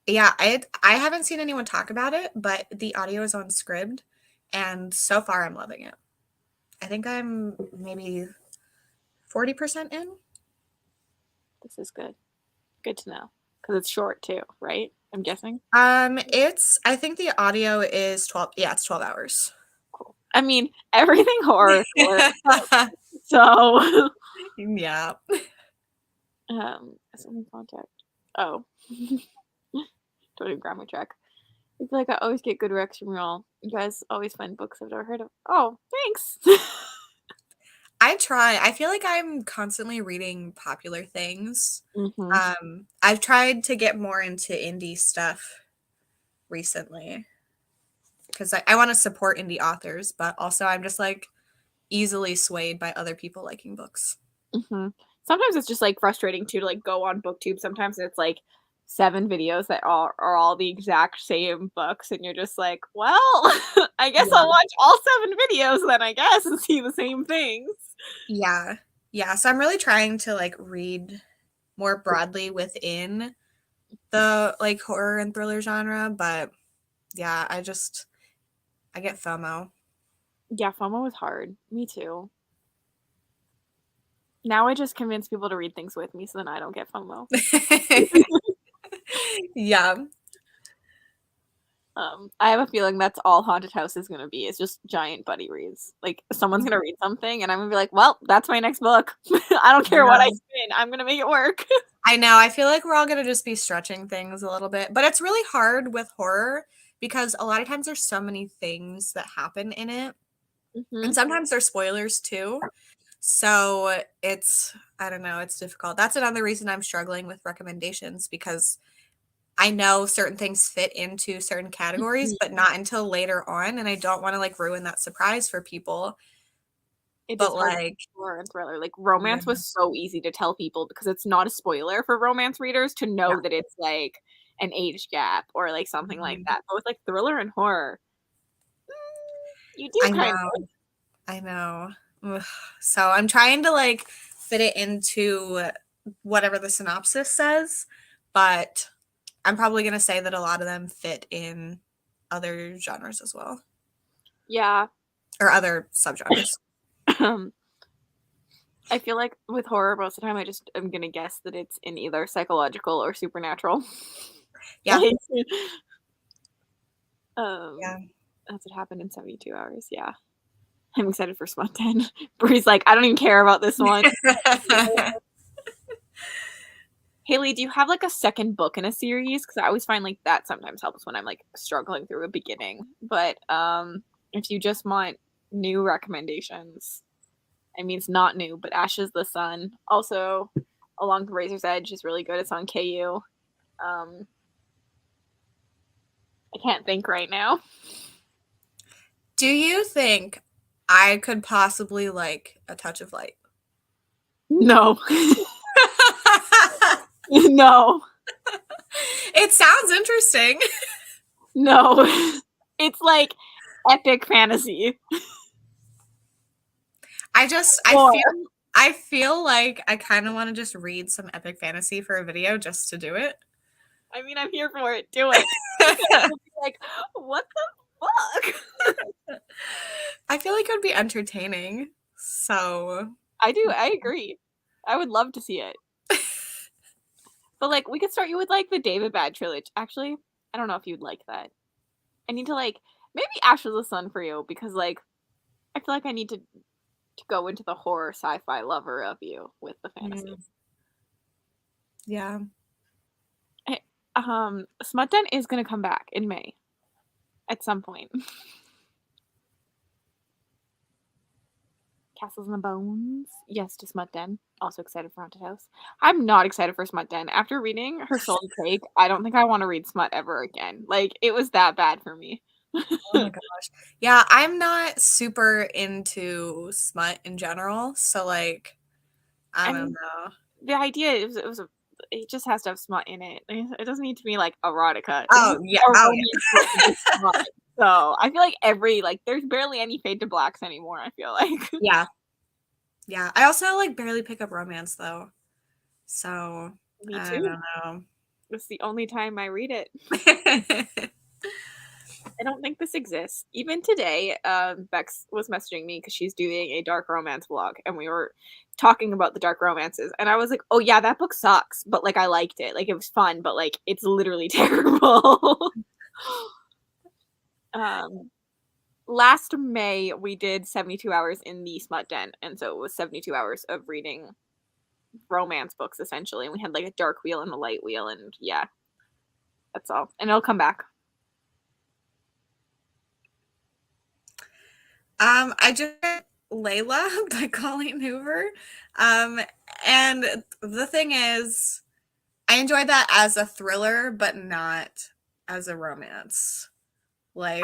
Yeah, I haven't seen anyone talk about it, but the audio is on Scribd, and so far I'm loving it. I think I'm maybe 40% in. This is good. Good to know. Because it's short too, right? I'm guessing. I think the audio is 12. Yeah, it's 12 hours. Cool. I mean, everything horror. So yeah. Something contact. Oh. Don't even grammar check. I feel like I always get good recs from y'all. You guys always find books I've never heard of. Oh, thanks. I try. I feel like I'm constantly reading popular things. I've tried to get more into indie stuff recently because I want to support indie authors, but also I'm just like easily swayed by other people liking books. Sometimes it's just like frustrating too to like go on BookTube. Sometimes it's like 7 videos that are all the exact same books, and you're just like, well, I guess I'll watch all 7 videos then, I guess, and see the same things. Yeah. So I'm really trying to like read more broadly within the like horror and thriller genre, but yeah, I get FOMO. Yeah, FOMO is hard. Me too. Now I just convince people to read things with me so then I don't get FOMO. Yeah. I have a feeling that's all Haunted House is going to be. It's just giant buddy reads. Like, someone's going to read something, and I'm going to be like, well, that's my next book. I don't care what I spin. I'm going to make it work. I know. I feel like we're all going to just be stretching things a little bit. But it's really hard with horror because a lot of times there's so many things that happen in it. And sometimes there's spoilers, too. So I don't know, it's difficult. That's another reason I'm struggling with recommendations, because I know certain things fit into certain categories, but not until later on, and I don't want to like ruin that surprise for people. But like horror and thriller, like romance was so easy to tell people because it's not a spoiler for romance readers to know that it's like an age gap or like something like that. But with like thriller and horror, you do kind of. I know. Ugh. So I'm trying to like fit it into whatever the synopsis says, but I'm probably going to say that a lot of them fit in other genres as well. Yeah. Or other subgenres. I feel like with horror, most of the time, I just am gonna guess that it's in either psychological or supernatural. Yeah. Like, Yeah. that's what happened in 72 hours. Yeah, I'm excited for Smut 10. Bree's like, I don't even care about this one. Haley, do you have like a second book in a series? Because I always find like that sometimes helps when I'm like struggling through a beginning. But if you just want new recommendations, I mean it's not new, but Ashes the Sun, also Along the Razor's Edge is really good. It's on KU. I can't think right now. Do you think I could possibly like A Touch of Light? No. No. It sounds interesting. No. It's like epic fantasy. I feel like I kind of want to just read some epic fantasy for a video just to do it. I mean, I'm here for it. Do it. I'll be like, what the fuck? I feel like it would be entertaining. So I agree. I would love to see it. But like, we could start you with like the David Bad trilogy. Actually, I don't know if you'd like that. I need to like maybe Ash of the Sun for you because like I feel like I need to go into the horror sci-fi lover of you with the fantasy. Yeah. Smut Den is gonna come back in May at some point. Castles in the Bones. Yes, to Smut Den. Also excited for Haunted House. I'm not excited for Smut Den. After reading Her Soul to Take, I don't think I want to read Smut ever again. Like, it was that bad for me. Oh my gosh. Yeah, I'm not super into smut in general. So like, I don't know. The idea it just has to have smut in it. It doesn't need to be like erotica. Oh yeah. Oh yeah. Smut. So I feel like there's barely any fade to blacks anymore, I feel like. Yeah. Yeah. I also like barely pick up romance though. So Me too. I don't know. It's the only time I read it. I don't think this exists. Even today, Bex was messaging me because she's doing a dark romance vlog, and we were talking about the dark romances, and I was like, "Oh yeah, that book sucks," but like I liked it. Like it was fun, but like it's literally terrible. Last May we did 72 hours in the Smut Den, and so it was 72 hours of reading romance books essentially. And we had like a dark wheel and a light wheel, and yeah, that's all. And it'll come back. I just read Layla by Colleen Hoover. And the thing is, I enjoyed that as a thriller, but not as a romance. Like,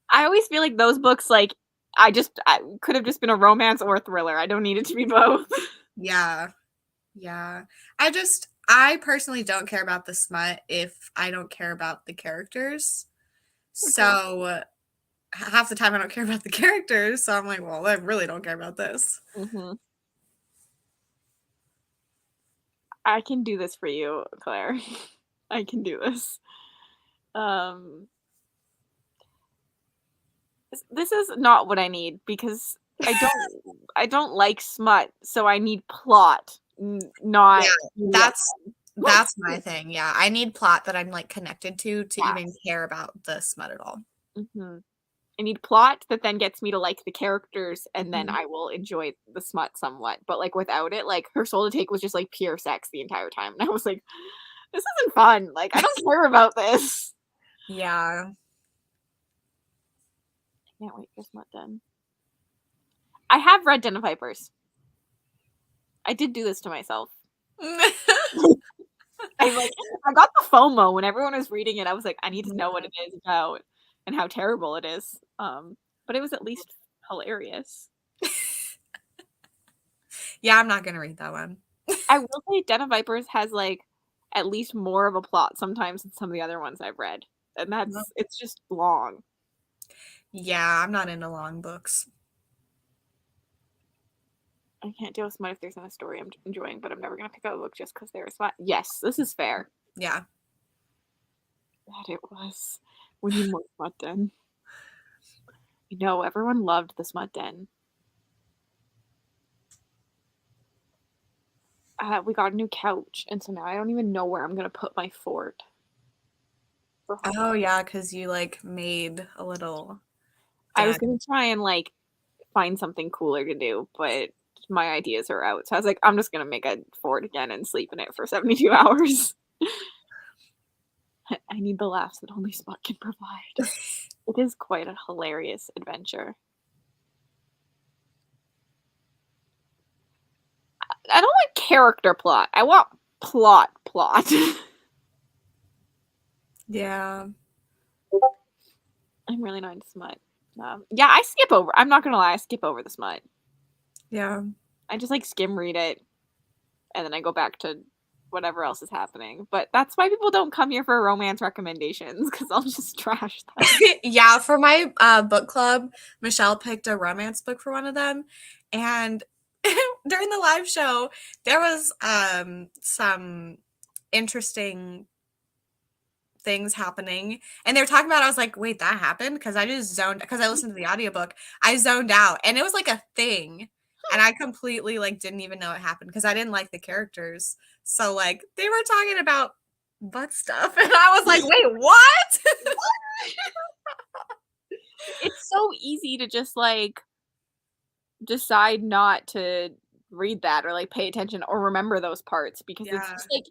I always feel like those books, like, I could have just been a romance or a thriller. I don't need it to be both. yeah. Yeah. I personally don't care about the smut if I don't care about the characters. So half the time I don't care about the characters. So I'm like, well, I really don't care about this. Mm-hmm. I can do this for you, Claire. I can do this. This is not what I need because I don't like smut, so I need plot. Not that's my thing. Yeah, I need plot that I'm like connected to even care about the smut at all. Mm-hmm. I need plot that then gets me to like the characters, and then I will enjoy the smut somewhat. But like without it, like Her Soul to Take was just like pure sex the entire time, and I was like, this isn't fun. Like I don't care about this. Yeah. I can't wait for Smut Den. I have read Den of Vipers. I did do this to myself. I got the FOMO when everyone was reading it. I was like, I need to know what it is about and how terrible it is. But it was at least hilarious. Yeah, I'm not gonna read that one. I will say Den of Vipers has like at least more of a plot sometimes than some of the other ones I've read. And it's just long. Yeah, I'm not into long books. I can't deal with smut if there's not a story I'm enjoying, but I'm never gonna pick up a book just because there is smut. Yes, this is fair. Yeah. That it was. We need more Smut Den. You know, everyone loved the Smut Den. we got a new couch, and so now I don't even know where I'm gonna put my fort. Oh yeah, because you like made a little. I was gonna try and like find something cooler to do, but my ideas are out. So I was like, I'm just gonna make a fort again and sleep in it for 72 hours. I need the laughs that only Spot can provide. It is quite a hilarious adventure. I don't want character plot. I want plot. Yeah. I'm really not into smut. Yeah, I skip over. I'm not gonna lie, I skip over the smut. Yeah. I just like skim read it, and then I go back to whatever else is happening. But that's why people don't come here for romance recommendations, because I'll just trash them. Yeah, for my book club, Michelle picked a romance book for one of them, and during the live show, there was some interesting things happening, and they were talking about it. I was like, wait, that happened? Because I just zoned, because I listened to the audiobook, I zoned out, and it was like a thing, and I completely like didn't even know it happened because I didn't like the characters. So like they were talking about butt stuff, and I was like, wait, what? It's so easy to just like decide not to read that or like pay attention or remember those parts, because it's Yeah. just like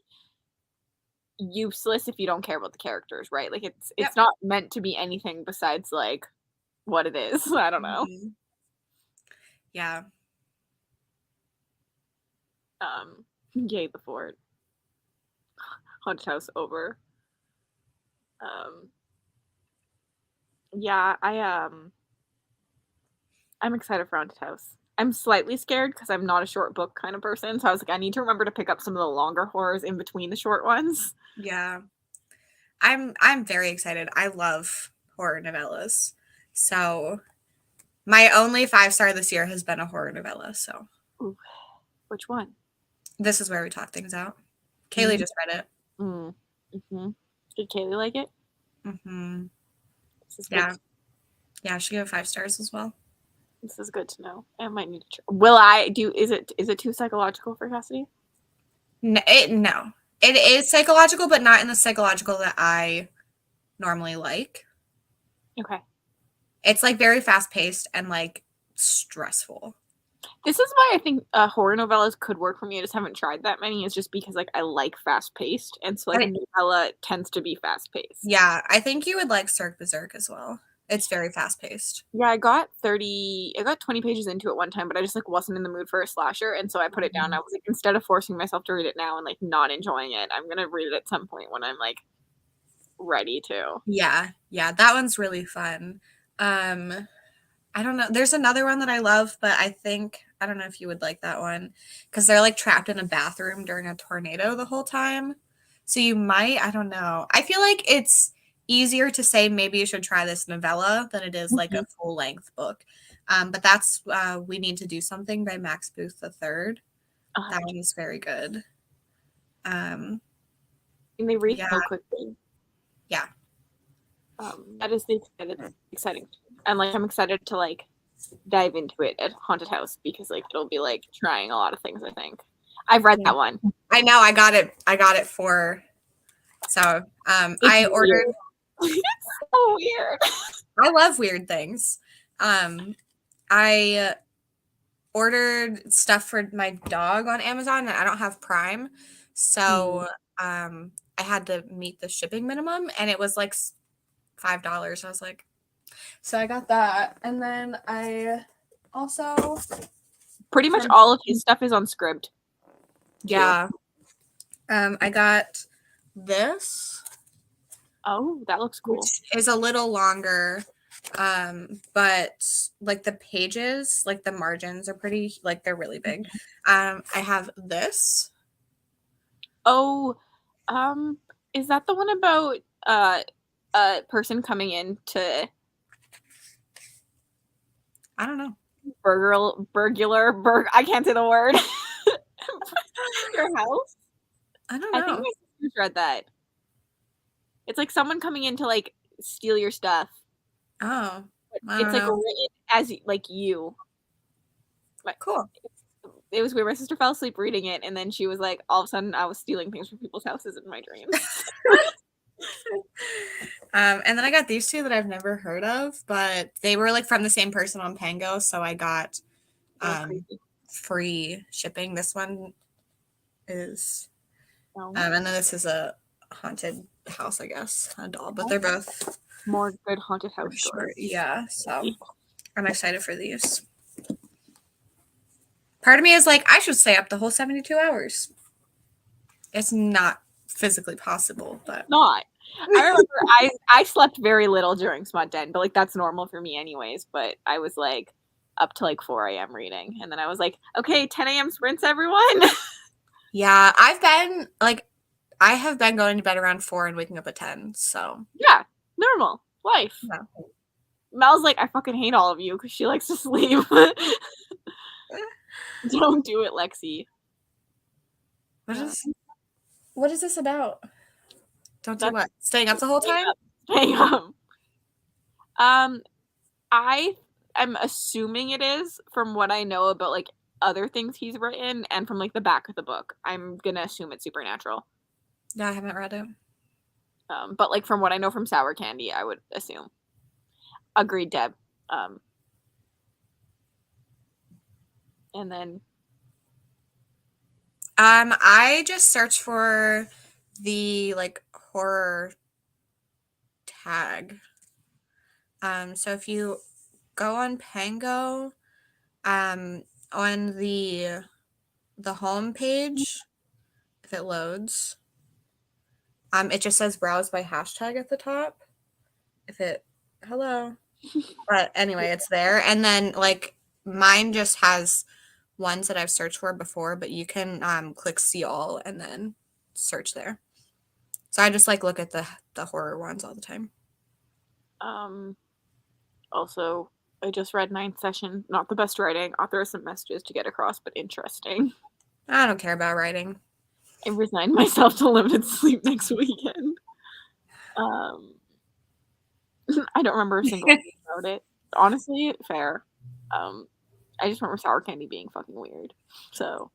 useless if you don't care about the characters, right? Like it's Yep. not meant to be anything besides like what it is. I don't know. Mhm. Yeah. Yay the fort. Haunted house over. Yeah, I'm excited for Haunted House. I'm slightly scared because I'm not a short book kind of person, so I was like, I need to remember to pick up some of the longer horrors in between the short ones. Yeah. I'm very excited. I love horror novellas. So my only 5-star this year has been a horror novella. So Ooh, which one? this is where we talk things out. Kaylee just read it. Mm-hmm. Did Kaylee like it? Mm-hmm. This is Yeah. good. Yeah, she gave 5 stars as well. This is good to know. I might need to try. Will I do? Is it too psychological for Cassidy? No. It is psychological, but not in the psychological that I normally like. Okay. It's like very fast paced and like stressful. This is why I think horror novellas could work for me. I just haven't tried that many. It's just because like I like fast paced, and so like a novella tends to be fast paced. Yeah, I think you would like Cirque Berserk as well. It's very fast paced. Yeah, I got 20 pages into it one time, but I just like wasn't in the mood for a slasher, and so I put it down. I was like, instead of forcing myself to read it now and like not enjoying it, I'm gonna read it at some point when I'm like ready to. Yeah, that one's really fun. I don't know. There's another one that I love, but I don't know if you would like that one because they're like trapped in a bathroom during a tornado the whole time. So you might, I don't know. I feel like it's easier to say maybe you should try this novella than it is like a full length book. But that's We Need to Do Something by Max Booth III. That one is very good. And they read so quickly. Yeah. That is the exciting. And like I'm excited to like dive into it at Haunted House because like it'll be like trying a lot of things. I think I've read that one. I know. I got it for. So I ordered. It's so weird. I love weird things. I ordered stuff for my dog on Amazon and I don't have Prime. So I had to meet the shipping minimum and it was like $5. I was like, so I got that. And then I also pretty much all of his stuff is on Scribd. Yeah. I got this. Oh, that looks cool. Which is a little longer. But like the pages, like the margins are pretty, like they're really big. I have this. Oh, is that the one about a person coming in to I don't know. I can't say the word. Your house? I don't know. I think my sister's read that. It's like someone coming in to like steal your stuff. Oh, it's like written as like you. Cool. it was weird. My sister fell asleep reading it, and then she was like, all of a sudden, I was stealing things from people's houses in my dreams. And then I got these two that I've never heard of, but they were like from the same person on Pango, so I got free shipping. This one is, and then this is a haunted house, I guess, a doll, but they're both more good haunted house stories. Yeah, so I'm excited for these. Part of me is like, I should stay up the whole 72 hours. It's not physically possible, but not. I remember I slept very little during Smut Den, but like that's normal for me anyways. But I was like up to like 4 a.m. reading, and then I was like, okay, 10 a.m. sprints, everyone. Yeah, I have been going to bed around 4 and waking up at 10. So yeah, normal life. Yeah. Mel's like, I fucking hate all of you because she likes to sleep. Don't do it, Lexi. What is this about? Don't do what? Staying up the whole time? Staying up. I am assuming it is from what I know about like other things he's written and from like the back of the book. I'm gonna assume it's supernatural. Yeah, I haven't read it. But like from what I know from Sour Candy, I would assume. Agreed, Deb. And then I just searched for the like horror tag. So if you go on Pango, on the home page, if it loads, it just says browse by hashtag at the top. Hello. But anyway, it's there. And then like mine just has ones that I've searched for before, but you can click see all and then search there. So I just like look at the horror ones all the time. Also, I just read Ninth Session. Not the best writing. Author has some messages to get across, but interesting. I don't care about writing. I resigned myself to limited sleep next weekend. I don't remember a single thing about it. Honestly, fair. I just remember Sour Candy being fucking weird. So,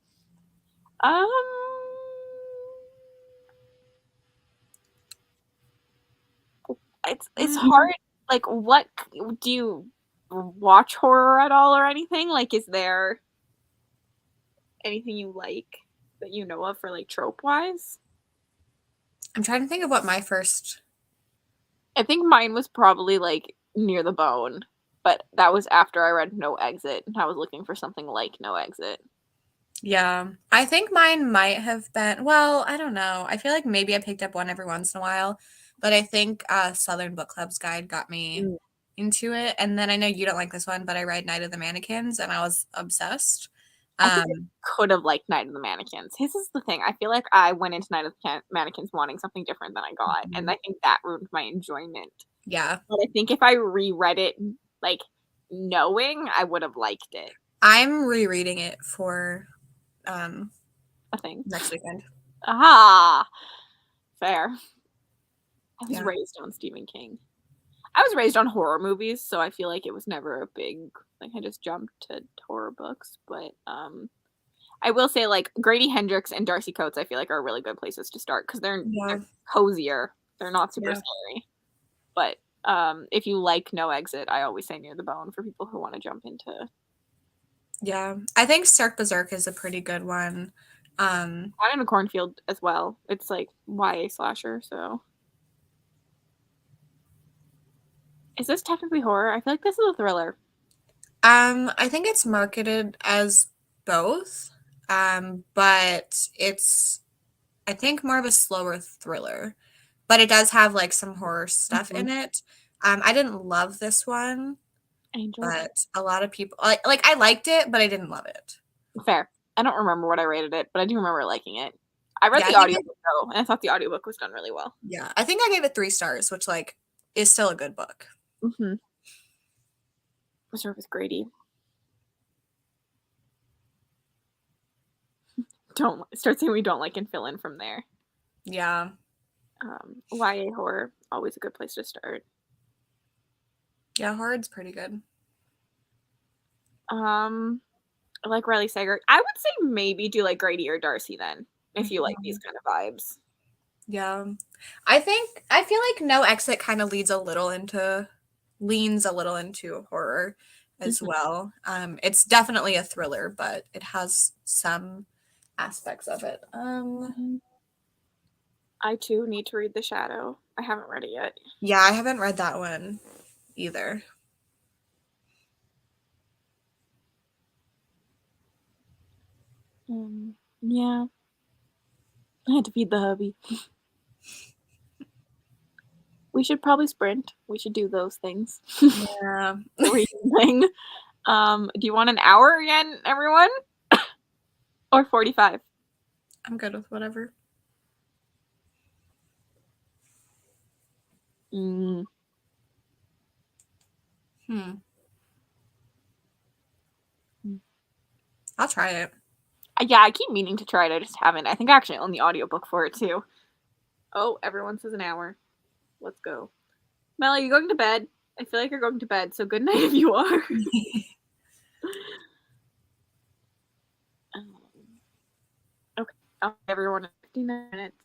it's hard. Like, what do you watch horror at all or anything? Like, is there anything you like that you know of for like trope wise? I'm trying to think of what my first. I think mine was probably like Near the Bone, but that was after I read No Exit, and I was looking for something like No Exit. Yeah, I think mine might have been. Well, I don't know. I feel like maybe I picked up one every once in a while, but I think Southern Book Club's Guide got me into it. And then I know you don't like this one, but I read Night of the Mannequins, and I was obsessed. I think I could have liked Night of the Mannequins. This is the thing. I feel like I went into Night of the Mannequins wanting something different than I got, and I think that ruined my enjoyment. Yeah. But I think if I reread it, like, knowing, I would have liked it. I'm rereading it for a thing next weekend. Aha! Fair. I was raised on Stephen King. I was raised on horror movies, so I feel like it was never a big, like, I just jumped to horror books. But I will say, like, Grady Hendrix and Darcy Coates, I feel like are really good places to start because they're cozier. They're not super scary. But if you like No Exit, I always say Near the Bone for people who want to jump into. Yeah, I think Cirque Berserk is a pretty good one. I'm in a cornfield as well. It's like YA slasher, so. Is this technically horror? I feel like this is a thriller. I think it's marketed as both, but it's, I think, more of a slower thriller. But it does have like some horror stuff in it. I didn't love this one, but a lot of people like I liked it, but I didn't love it. Fair. I don't remember what I rated it, but I do remember liking it. I read the audiobook though, and I thought the audiobook was done really well. Yeah, I think I gave it 3 stars, which like is still a good book. Berserk is Grady. Don't start saying we don't like and fill in from there. Yeah. YA horror, always a good place to start. Yeah, horror's pretty good. I like Riley Sager. I would say maybe do like Grady or Darcy then, if you like these kind of vibes. Yeah. I feel like No Exit kind of leans a little into horror as well. It's definitely a thriller, but it has some aspects of it. I too need to read The Shadow. I haven't read it yet. Yeah, I haven't read that one either. Yeah. I had to feed the hubby. We should probably sprint. We should do those things. Yeah. The reading thing. Do you want an hour again, everyone? Or 45? I'm good with whatever. Mm. I'll try it. Yeah, I keep meaning to try it. I just haven't. I think I actually own the audiobook for it too. Oh, everyone says an hour. Let's go. Mel, are you going to bed? I feel like you're going to bed, so good night if you are. Okay, everyone, 59 minutes.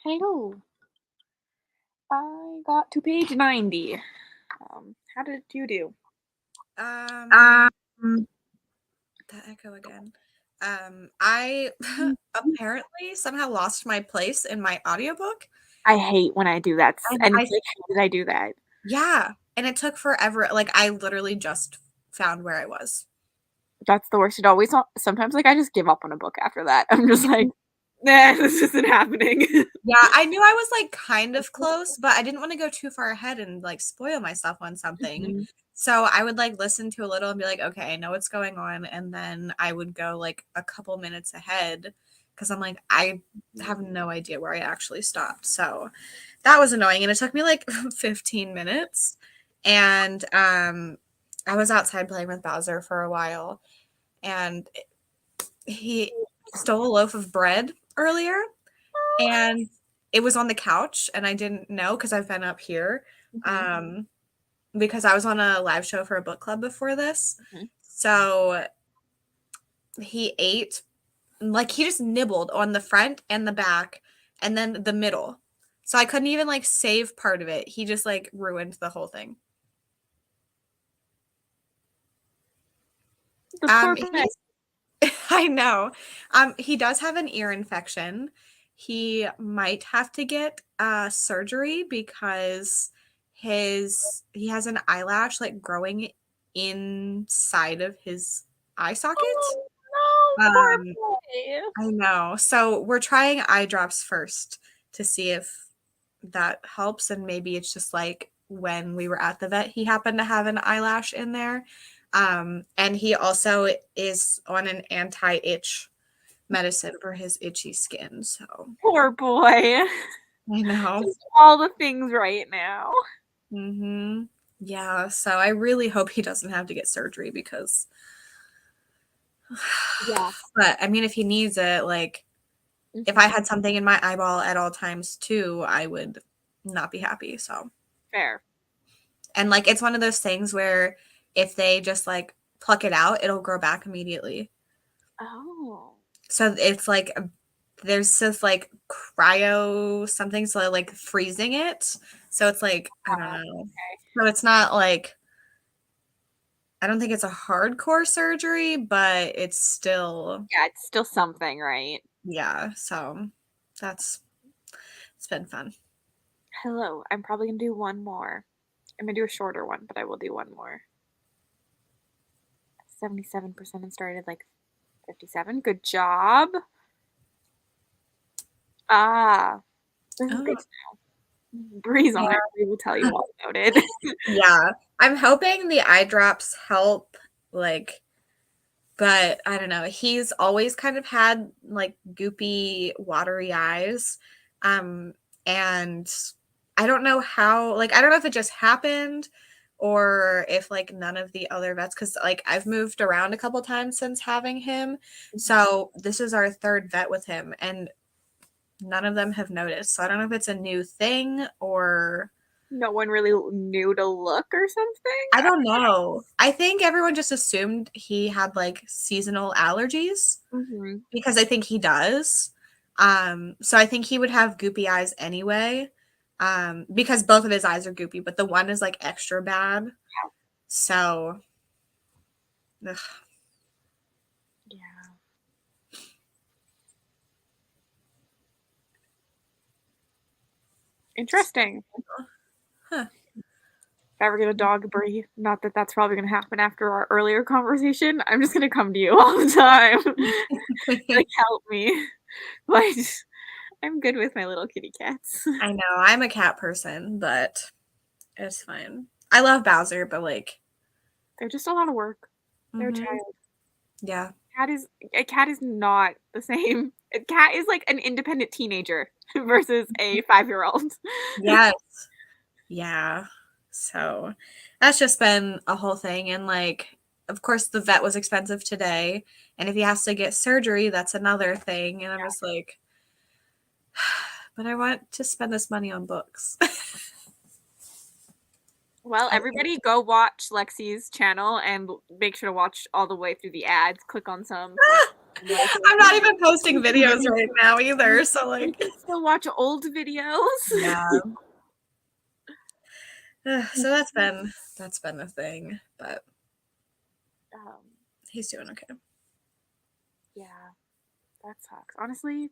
Hello. I got to page 90. How did you do? The echo again. I apparently somehow lost my place in my audiobook. I hate when I do that. And And I like, how did I do that? Yeah, and it took forever. Like I literally just found where I was. That's the worst. It always sometimes like I just give up on a book after that. I'm just like, nah, this isn't happening. Yeah, I knew I was like kind of close, but I didn't want to go too far ahead and like spoil myself on something. Mhm. So I would like listen to a little and be like, okay, I know what's going on. And then I would go like a couple minutes ahead because I'm like, I have no idea where I actually stopped. So that was annoying. And it took me like 15 minutes. And I was outside playing with Bowser for a while and he stole a loaf of bread earlier and it was on the couch and I didn't know because I've been up here. Mhm. Because I was on a live show for a book club before this. Mhm. So he ate, like he just nibbled on the front and the back and then the middle. So I couldn't even like save part of it. He just like ruined the whole thing. The poor boy. He's I know. He does have an ear infection. He might have to get surgery because he has an eyelash like growing inside of his eye socket. Oh, no, poor Um, boy. I know. So we're trying eye drops first to see if that helps, and maybe it's just like when we were at the vet, he happened to have an eyelash in there. And he also is on an anti-itch medicine for his itchy skin. So Poor boy. I know. Just all the things right now. Yeah, so I really hope he doesn't have to get surgery because Yeah. but I mean if he needs it, like if I had something in my eyeball at all times too, I would not be happy. So Fair. and like it's one of those things where if they just like pluck it out, it'll grow back immediately. Oh. So it's like there's this like cryo something, so like freezing it. So it's like I don't know. Okay. So it's not like I don't think it's a hardcore surgery, but it's still Yeah, it's still something, right? yeah. So that's it's been fun. Hello. I'm probably gonna do one more. I'm gonna do a shorter one, but I will do one more. 77% and started at like 57. Good job. Ah, this is Oh, good to know. Breeze on yeah. it. We will tell you all about it. Yeah. I'm hoping the eye drops help, like, but I don't know. He's always kind of had like goopy, watery eyes. And I don't know how, like, I don't know if it just happened or if like none of the other vets, because like I've moved around a couple times since having him. So this is our third vet with him, and none of them have noticed. So I don't know if it's a new thing or No one really knew to look or something. I don't know. I think everyone just assumed he had like seasonal allergies Mm-hmm. because I think he does. So I think he would have goopy eyes anyway. Because both of his eyes are goopy, but the one is like extra bad. So ugh. Yeah. Interesting. Huh. If I ever get a dog, Brie, not that that's probably going to happen after our earlier conversation, I'm just going to come to you all the time. Like, help me. But I'm good with my little kitty cats. I know I'm a cat person, but it's fine. I love Bowser, but like They're just a lot of work. They're a mhm, child. yeah. A cat is not the same. A cat is like an independent teenager versus a 5-year-old. Yes. Yeah. So that's just been a whole thing. And like, of course, the vet was expensive today. And if he has to get surgery, that's another thing. And I'm just like, but I want to spend this money on books. Well, everybody go watch Lexi's channel and make sure to watch all the way through the ads. Click on some. I'm not even posting videos right now either. So like, still watch old videos. yeah. So that's been a thing, but he's doing okay. Yeah, that sucks. Honestly,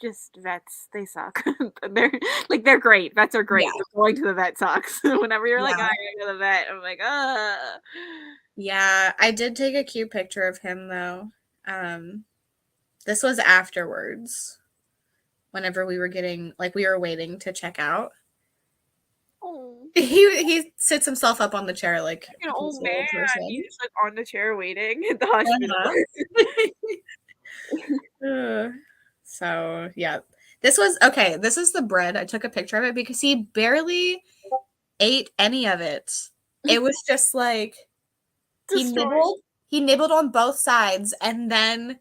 just vets, they suck. they're great. Vets are great. Yeah. But going to the vet sucks. Whenever you're like, Yeah. I gotta go to the vet, I'm like, Yeah, I did take a cute picture of him though. This was afterwards. Whenever we were waiting to check out. Oh, He sits himself up on the chair like an old he's an man. old person. He's just like on the chair waiting at the hospital. So yeah. This is the bread. I took a picture of it because he barely ate any of it. It was just like he nibbled on both sides and then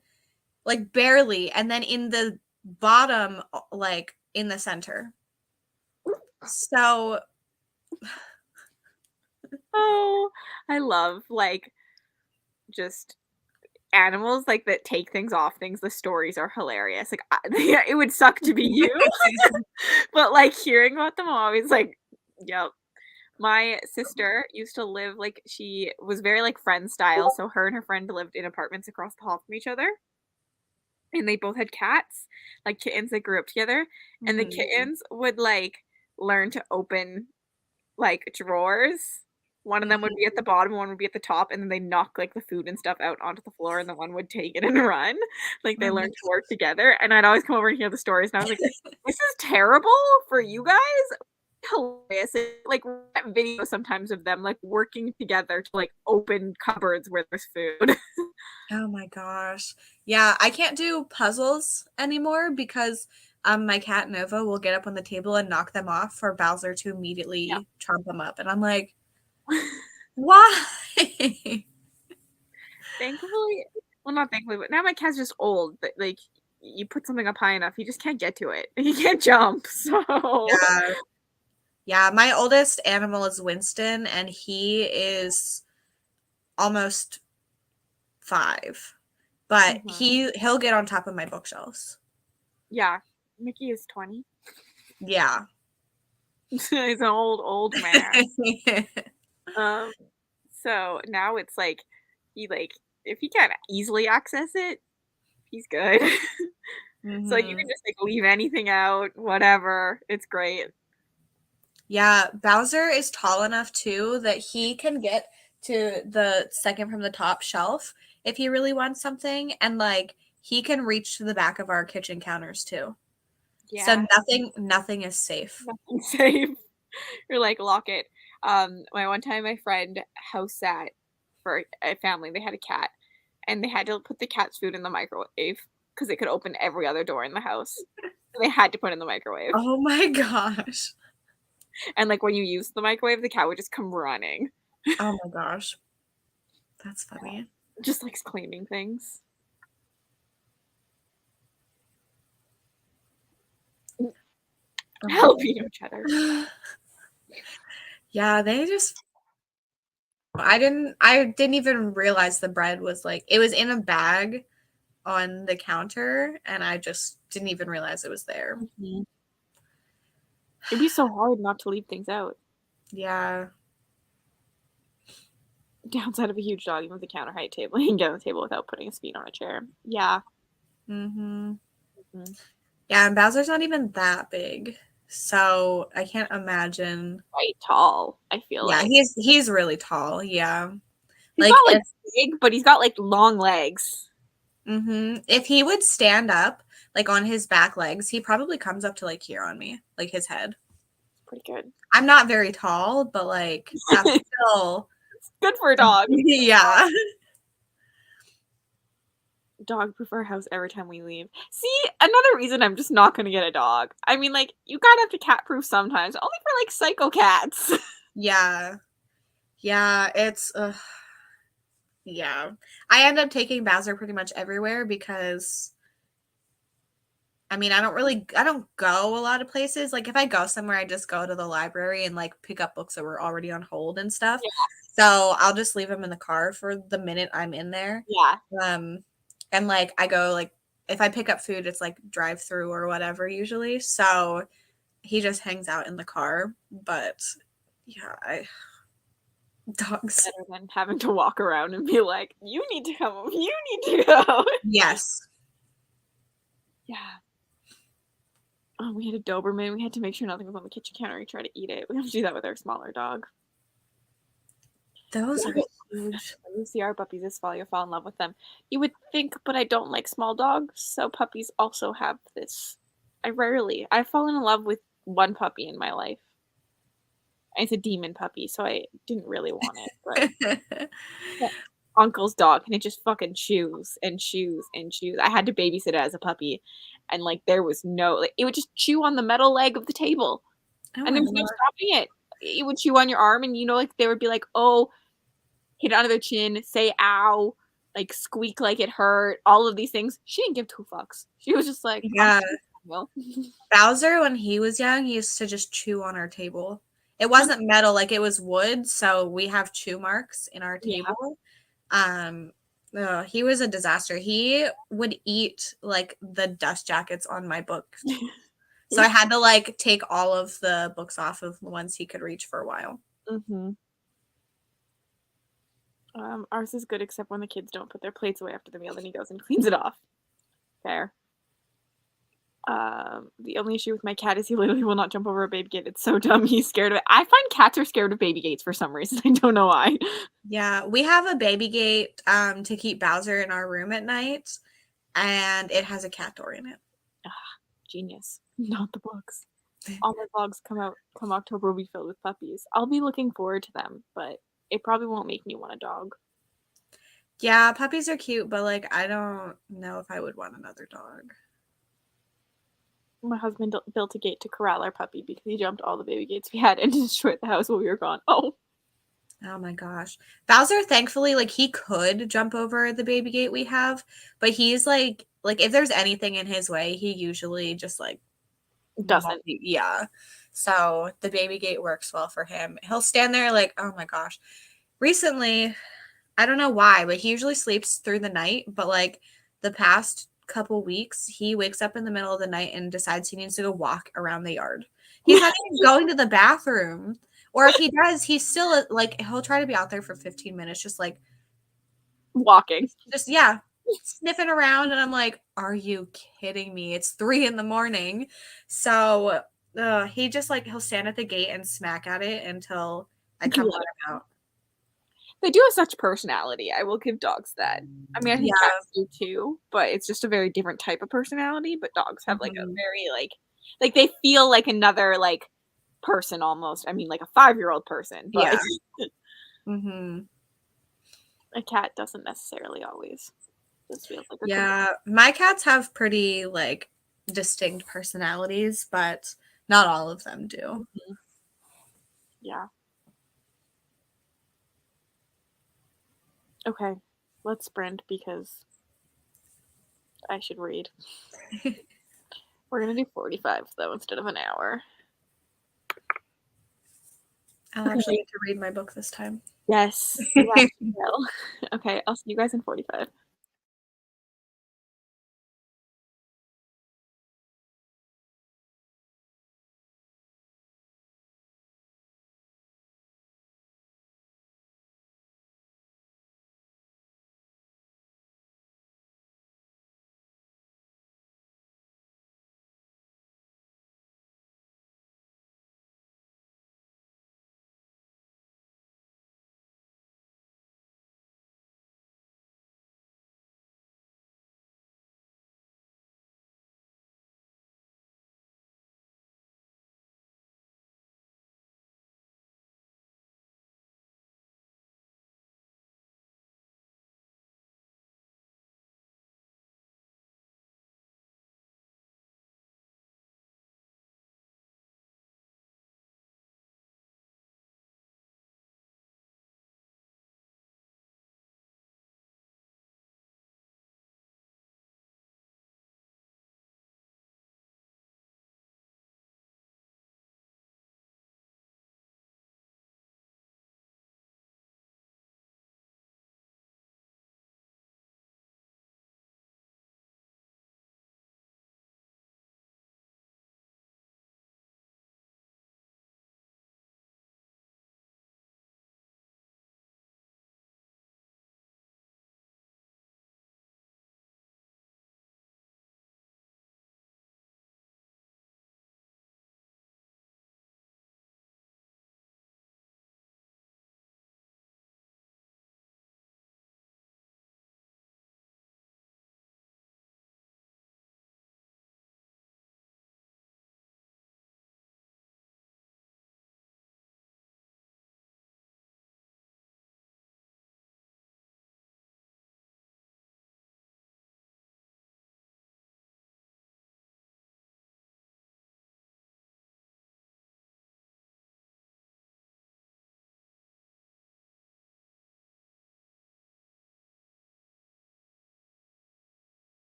like barely, and then in the bottom, like in the center. So Oh, I love like just animals like that take things off things. The stories are hilarious. Like yeah, it would suck to be you, but like hearing about them, I'm always like, yep. My sister used to live like she was very like friend style, so her and her friend lived in apartments across the hall from each other. And they both had cats, like kittens that grew up together. And the kittens would like learn to open like drawers. One of them would be at the bottom, one would be at the top, and then they knock like the food and stuff out onto the floor, and the one would take it and run. Like they learned to work together. And I'd always come over and hear the stories, and I was like, "This is terrible for you guys." Hilarious. Like video sometimes of them like working together to like open cupboards where there's food. Oh my gosh. Yeah, I can't do puzzles anymore because my cat Nova will get up on the table and knock them off for Bowser to immediately chomp them up. And I'm like, why? Thankfully, well, not thankfully, but now my cat's just old. But like, you put something up high enough, he just can't get to it. He can't jump. So Yeah, my oldest animal is Winston, and he is almost 5. But he'll get on top of my bookshelves. Yeah, Mickey is 20. Yeah. He's an old man. So now it's like he like if he can't easily access it, he's good. So you can just like leave anything out, whatever. It's great. Yeah, Bowser is tall enough too that he can get to the second from the top shelf if he really wants something, and like he can reach to the back of our kitchen counters too. Yeah. So nothing is safe. Nothing's safe. You're like lock it. One time my friend house sat for a family. They had a cat, and they had to put the cat's food in the microwave because it could open every other door in the house. So they had to put it in the microwave. Oh my gosh. And like when you use the microwave, the cat would just come running. Oh my gosh. That's funny. Just likes claiming things. Jalapeno cheddar. Yeah, they just I didn't even realize the bread was like it was in a bag on the counter, and I just didn't even realize it was there. It'd be so hard not to leave things out. Yeah. Downside of a huge dog, even with a counter height table, you can get on the table without putting his feet on a chair. Yeah. Yeah, and Bowser's not even that big, so I can't imagine. Quite tall, I feel like. Yeah, he's really tall. Yeah. He's not like big, but he's got like long legs. If he would stand up, like on his back legs, he probably comes up to like here on me, like his head. Pretty good. I'm not very tall, but like that's still good for a dog. Yeah. Dog proof our house every time we leave. See, another reason I'm just not gonna get a dog. I mean, like, you gotta have to cat proof sometimes, only for like psycho cats. Yeah. Yeah, it's yeah. I end up taking Bowser pretty much everywhere because I mean, I don't go a lot of places. Like if I go somewhere, I just go to the library and like pick up books that were already on hold and stuff. Yeah. So I'll just leave them in the car for the minute I'm in there. Yeah. And like I go like if I pick up food, it's like drive through or whatever usually. So he just hangs out in the car. But yeah, dogs. Better than having to walk around and be like, you need to come home, you need to go. Yes. Yeah. Oh, we had a Doberman. We had to make sure nothing was on the kitchen counter. We tried to eat it. We have to do that with our smaller dog. Those are huge. When you see our puppies this fall, you'll fall in love with them. You would think, but I don't like small dogs, so puppies also have this. I've fallen in love with one puppy in my life. It's a demon puppy, so I didn't really want it, but uncle's dog, and it just fucking chews and chews and chews. I had to babysit it as a puppy, and like there was no like it would just chew on the metal leg of the table, and there was no stopping it. It would chew on your arm, and like they would be like, "Oh, hit it under their chin, say ow, like squeak like it hurt." All of these things. She didn't give two fucks. She was just like, yeah. Bowser, when he was young, he used to just chew on our table. It wasn't metal, like it was wood, so we have chew marks in our table. Yeah. He was a disaster. He would eat like the dust jackets on my books. So I had to like take all of the books off of the ones he could reach for a while. Mm-hmm. Ours is good except when the kids don't put their plates away after the meal, then he goes and cleans it off. Fair. The only issue with my cat is he literally will not jump over a baby gate. It's so dumb. He's scared of it. I find cats are scared of baby gates for some reason. I don't know why. Yeah, we have a baby gate to keep Bowser in our room at night, and it has a cat door in it. Genius. Not the books. All my vlogs come October will be filled with puppies. I'll be looking forward to them, but it probably won't make me want a dog. Yeah, puppies are cute, but like I don't know if I would want another dog. My husband built a gate to corral our puppy because he jumped all the baby gates we had and destroyed the house while we were gone. Oh my gosh. Bowser, thankfully, like he could jump over the baby gate we have, but he's like if there's anything in his way, he usually just like doesn't. Yeah. So the baby gate works well for him. He'll stand there like, oh my gosh. Recently, I don't know why, but he usually sleeps through the night, but like the past couple weeks, he wakes up in the middle of the night and decides he needs to go walk around the yard. He's not even going to the bathroom. Or if he does, he's still like he'll try to be out there for 15 minutes, just like walking. Just sniffing around, and I'm like, are you kidding me? It's 3 a.m. So he just like he'll stand at the gate and smack at it until I come let him out. They do have such personality. I will give dogs that. I mean, I think cats do too, but it's just a very different type of personality. But dogs have like a very like they feel like another like person almost. I mean, like a 5-year-old person. But a cat doesn't necessarily always. Just feels like my cats have pretty like distinct personalities, but not all of them do. Yeah. Okay, let's sprint because I should read. We're gonna do 45 though instead of an hour. I'll actually get to read my book this time. Yes. Okay, I'll see you guys in 45.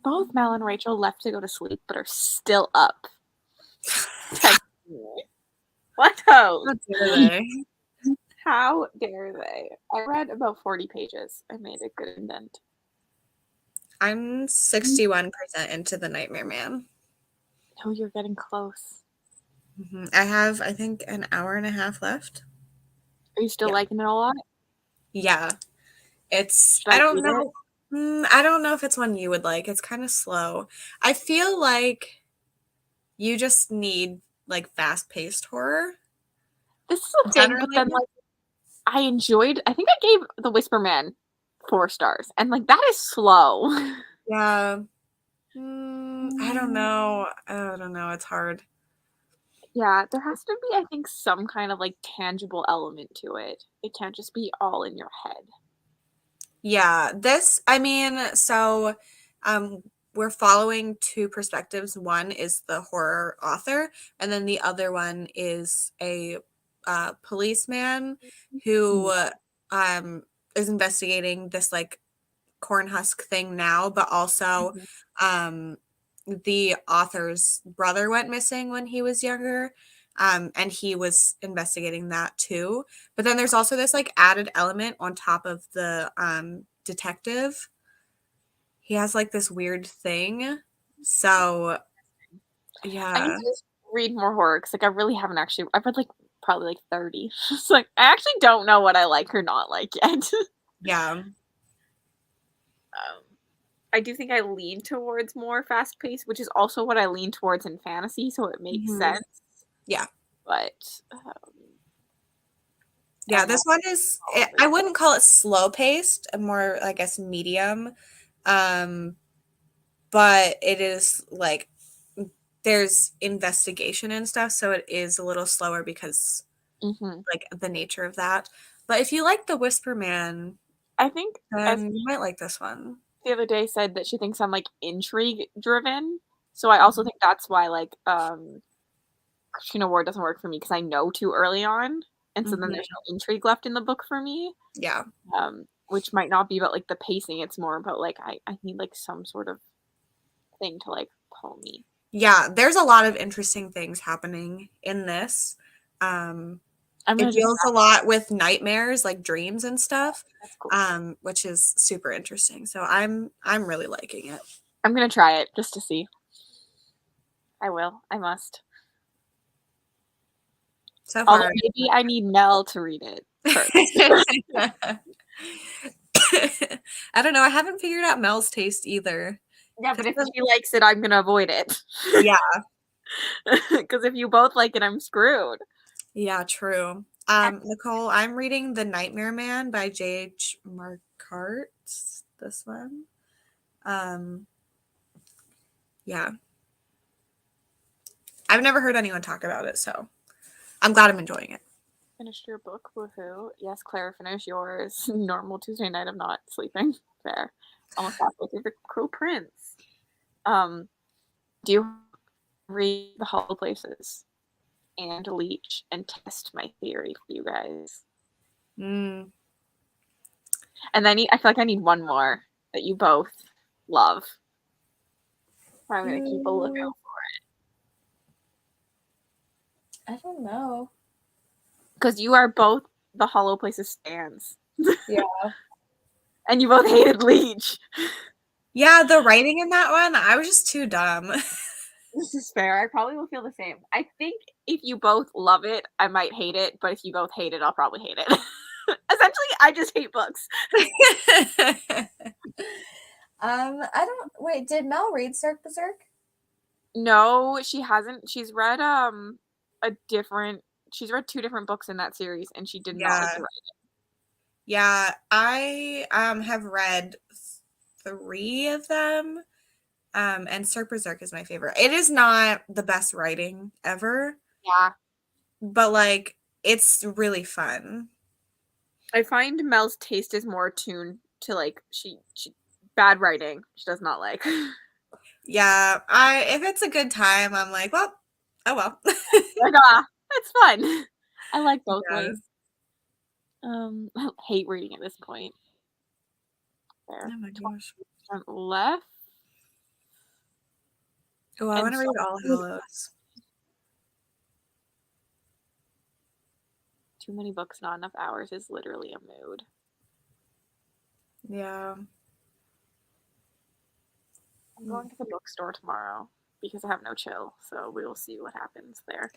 Both Mel and Rachel left to go to sleep, but are still up. What How dare they? How dare they? I read about 40 pages. I made a good indent. I'm 61% into The Nightmare Man. Oh, you're getting close. I have, I think, an hour and a half left. Are you still Yeah. liking it a lot? Yeah. It's, Should I I don't read know. I don't know if it's one you would like. It's kind of slow. I feel like you just need like fast-paced horror. This is a thing, but then Generally. like I think I gave The Whisper Man 4 stars, and like that is slow. Yeah. I don't know. I don't know. It's hard. Yeah, there has to be, I think, some kind of like tangible element to it. It can't just be all in your head. Yeah, so we're following two perspectives. One is the horror author, and then the other one is a policeman who is investigating this like corn husk thing now, but also um, the author's brother went missing when he was younger. And he was investigating that too. But then there's also this like added element on top of the detective. He has like this weird thing. So I need yeah. to just read more horror because like I really haven't actually. I've read like probably like 30. It's like I actually don't know what I like or not like yet. Yeah. I do think I lean towards more fast paced, which is also what I lean towards in fantasy, so it makes sense. Yeah. But Yeah, this one is, I wouldn't call it slow paced, more, I guess, medium. But it is like there's investigation and stuff, so it is a little slower because like the nature of that. But if you like The Whisper Man, I think then you might like this one. the other day said that she thinks I'm like intrigue driven. So I also think that's why like Katrina Ward doesn't work for me because I know too early on. And so then there's no intrigue left in the book for me. Yeah. Which might not be about like the pacing. It's more about like I need like some sort of thing to like pull me. Yeah, there's a lot of interesting things happening in this. It deals a lot with nightmares, like dreams and stuff. That's cool. Which is super interesting. So I'm really liking it. I'm gonna try it just to see. I will. I must. So far, although maybe I need Mel to read it first. I don't know. I haven't figured out Mel's taste either. Yeah, but if she likes it, I'm gonna avoid it. Yeah. Because if you both like it, I'm screwed. Yeah, true. Nicole, I'm reading The Nightmare Man by Jade Markart. This one. Yeah. I've never heard anyone talk about it, so I'm glad I'm enjoying it. Finished your book, woohoo. Yes, Claire, finish yours. Normal Tuesday night of not sleeping. Fair. Almost halfway through The Cruel Prince. Do you read The Hollow Places and Leech and test my theory for you guys? And I feel like I need one more that you both love. I'm gonna keep a lookout for it. I don't know. Because you are both The Hollow Places stans. Yeah. And you both hated Leech. Yeah, the writing in that one, I was just too dumb. This is fair. I probably will feel the same. I think if you both love it, I might hate it, but if you both hate it, I'll probably hate it. Essentially, I just hate books. Did Mel read Cirque Berserk? No, she hasn't. She's read she's read 2 different books in that series and she did not like the writing. Yeah, I have read 3 of them. And Cirque Berserk is my favorite. It is not the best writing ever. Yeah. But like it's really fun. I find Mel's taste is more attuned to like she bad writing. She does not like. Yeah, if it's a good time, I'm like, well, oh well. Like, it's fun. I like both ways. I hate reading at this point. There. Oh my gosh. left. Oh, I And want to read All Hallows. Too many books, not enough hours is literally a mood. Yeah. I'm going to the bookstore tomorrow because I have no chill, so we will see what happens there.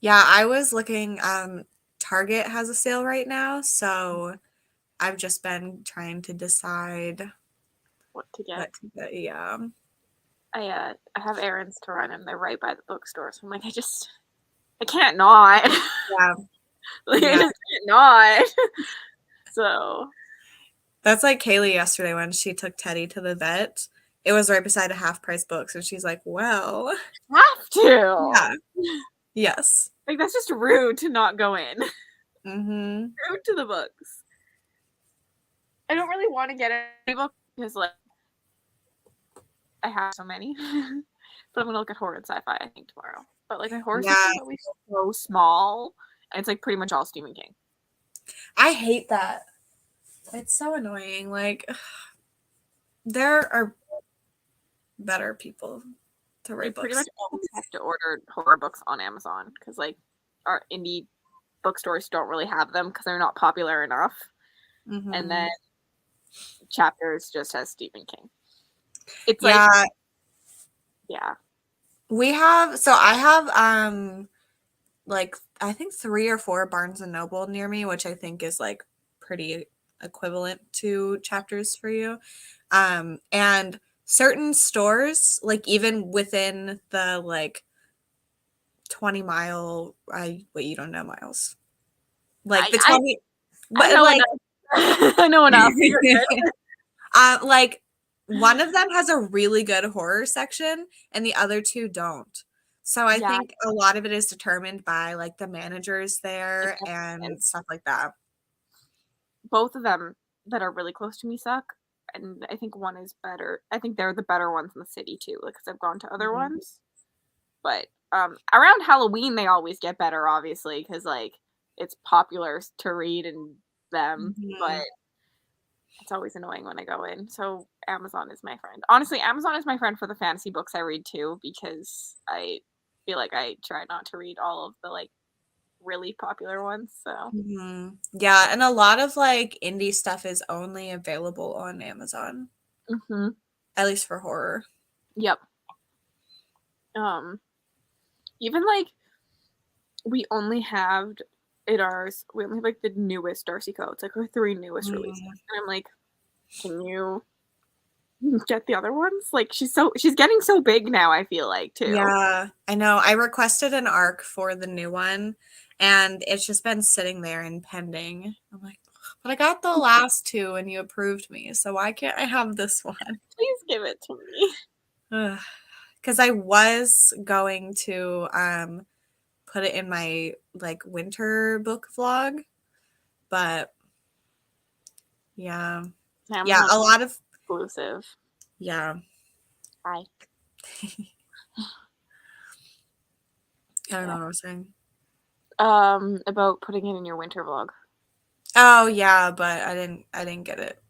Yeah, I was looking. Target has a sale right now, so I've just been trying to decide what to get. Yeah. I have errands to run, and they're right by the bookstore, so I'm like, I can't not. Yeah. Like, Yeah. I just can't not. So. That's like Kaylee yesterday when she took Teddy to the vet. It was right beside a half-price books, and she's like, well. Have to. Yeah. Yes. Like, that's just rude to not go in. Mm-hmm. Rude to the books. I don't really want to get any book because, like, I have so many. But I'm going to look at horror and sci-fi, I think, tomorrow. But, like, my horror section is always so small, and it's, like, pretty much all Stephen King. I hate that. It's so annoying. Like, there are better people to write books. Pretty much always have to order horror books on Amazon because, like, our indie bookstores don't really have them because they're not popular enough. Mm-hmm. And then Chapters just has Stephen King. It's yeah. like, yeah. I have like I think 3 or 4 Barnes and Noble near me, which I think is like pretty equivalent to Chapters for you. And certain stores, like even within the like 20-mile, you don't know miles. Like the 20 but I know like enough. I know enough. You're good. Like one of them has a really good horror section and the other 2 don't. So I think a lot of it is determined by like the managers there and stuff like that. Both of them that are really close to me suck. And I think one is better. I think they're the better ones in the city too, because I've gone to other ones. But around Halloween they always get better, obviously, because like it's popular to read in them. But it's always annoying when I go in. So Amazon is my friend. Honestly, Amazon is my friend for the fantasy books I read too, because I feel like I try not to read all of the like really popular ones. So yeah, and a lot of like indie stuff is only available on Amazon. At least for horror. Yep. Even like we only have like the newest Darcy Coates, like our 3 newest releases. And I'm like, can you get the other ones? Like she's getting so big now, I feel like, too. Yeah, I know. I requested an ARC for the new one and it's just been sitting there and pending. I'm like, but I got the last 2 and you approved me, so why can't I have this one? Please give it to me. Because I was going to put it in my like winter book vlog, but yeah, a lot of exclusive. Yeah. Hi. I don't know what I was saying. About putting it in your winter vlog. Oh yeah, but I didn't get it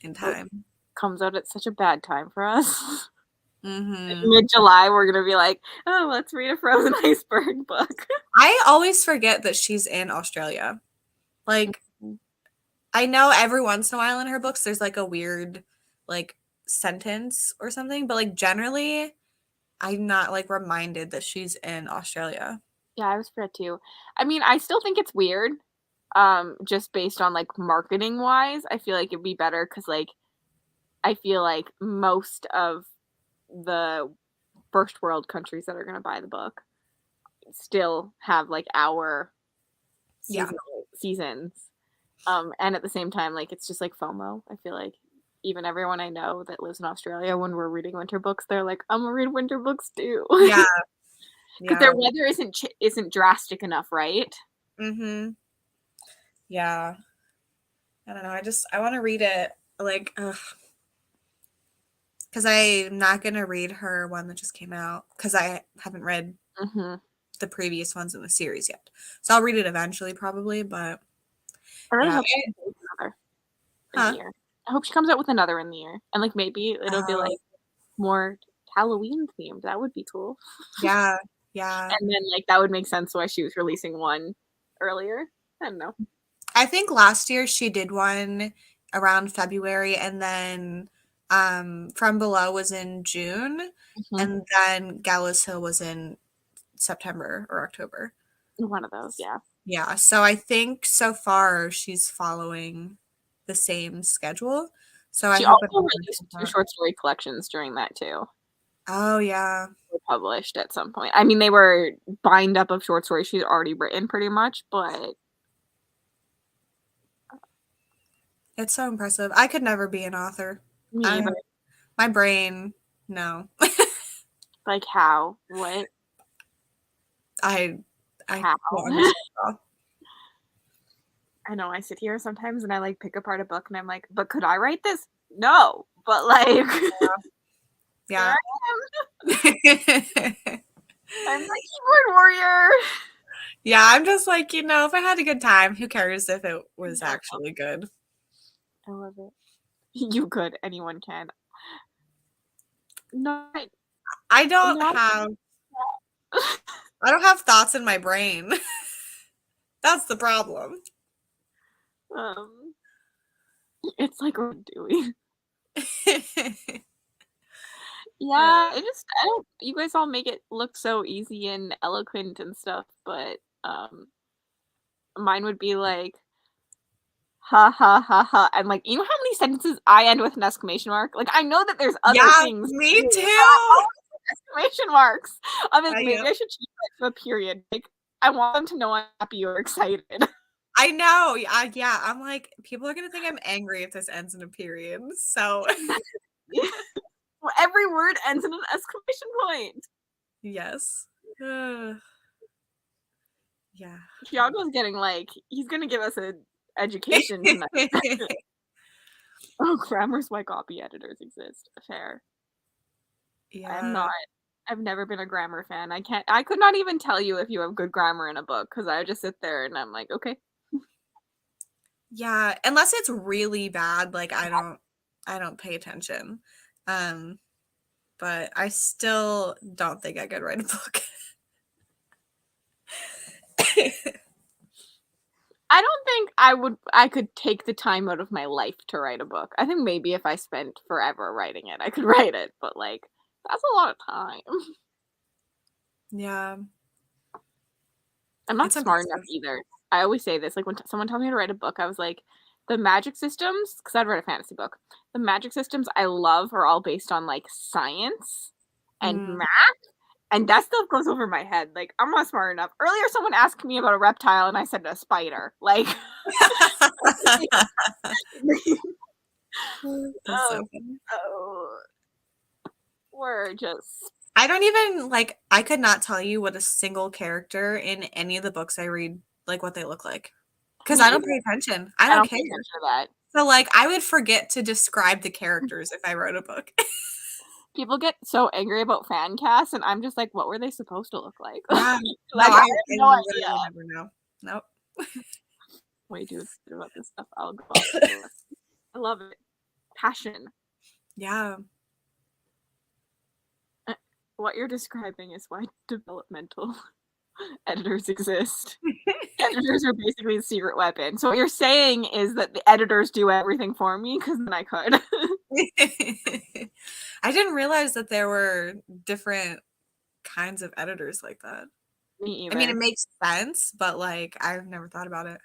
in time. It comes out at such a bad time for us. Mm-hmm. Mid-July, we're gonna be like, oh, let's read a Frozen Iceberg book. I always forget that she's in Australia. Like, I know every once in a while in her books there's like a weird like sentence or something, but like generally I'm not like reminded that she's in Australia. Yeah, I was forget too. I mean, I still think it's weird. Just based on like marketing wise, I feel like it'd be better because like I feel like most of the first world countries that are gonna buy the book still have like our seasons. And at the same time, like it's just like FOMO. I feel like even everyone I know that lives in Australia, when we're reading winter books, they're like, I'm gonna read winter books too. Yeah. Because their weather isn't drastic enough, right? Mm-hmm. Yeah. I don't know. I want to read it like, because I'm not gonna read her one that just came out because I haven't read the previous ones in the series yet. So I'll read it eventually, probably. But I really hope I hope she comes out with another in the year. And, like, maybe it'll be, like, more Halloween themed. That would be cool. Yeah, yeah. And then, like, that would make sense why she was releasing one earlier. I don't know. I think last year she did one around February, and then From Below was in June, Mhm. and then Gallows Hill was in September or October. One of those, yeah. Yeah, so I think so far she's following the same schedule. So I She hope also it all released works 2 out. short story collections during that too. Oh, yeah. Were published at some point. I mean, they were bind up of short stories she'd already written pretty much, but It's so impressive. I could never be an author. me I either. My brain, no. Like, how? What? I How? don't understand at all. I know, I sit here sometimes and I, like, pick apart a book and I'm like, "But could I write this? No." But, like, Yeah. here I'm the keyboard warrior. Yeah, I'm just like, if I had a good time, who cares if it was actually good? I love it. You could. Anyone can. Not I don't not have I don't have thoughts in my brain. That's the problem. um, it's like Ratatouille. Yeah, I don't you guys all make it look so easy and eloquent and stuff, but, mine would be like, "Ha ha ha ha," and, like, you know how many sentences I end with an exclamation mark? Like, I know that there's other Yeah, things me too, but I too. always put exclamation marks. I'm like, Yep. maybe I should change that to a period. Like, I want them to know I'm happy or excited. I know. Yeah. I'm like, people are gonna think I'm angry if this ends in a period. So Well, every word ends in an exclamation point. yes. Ugh. Yeah. Tiago's getting, like he's gonna give us an education tonight. Oh, grammar's why copy editors exist. Fair. I'm Yeah. not. I've never been a grammar fan. I could not even tell you if you have good grammar in a book because I would just sit there and I'm like, okay. Yeah. Unless it's really bad, like I don't pay attention. Um, but I still don't think I could write a book. I don't think I could take the time out of my life to write a book. I think maybe if I spent forever writing it, I could write it, but like that's a lot of time. Yeah. I'm not It's smart enough impressive. either. I always say this, like when someone told me to write a book, I was like, the magic systems, because I'd read a fantasy book. The magic systems I love are all based on like science and Mm. math, and that stuff goes over my head. Like I'm not smart enough. Earlier, someone asked me about a reptile, and I said a spider. Like, That's oh, so funny. oh, we're just I don't even I could not tell you what a single character in any of the books I read, like what they look like. Because me I don't either. pay attention. I I don't don't care. pay attention to that. So like I would forget to describe the characters if I wrote a book. People get so angry about fan casts, and I'm just like, what were they supposed to look like? Yeah. No, Like, I I have no idea. literally never know. Nope. Way too excited about this stuff. I'll go off the list. I love it. Passion. Yeah. What you're describing is why developmental editors exist. Editors are basically the secret weapon. So what you're saying is that the editors do everything for me because then I could. I didn't realize that there were different kinds of editors like that. Me I mean, either. it makes sense, but like I've never thought about it.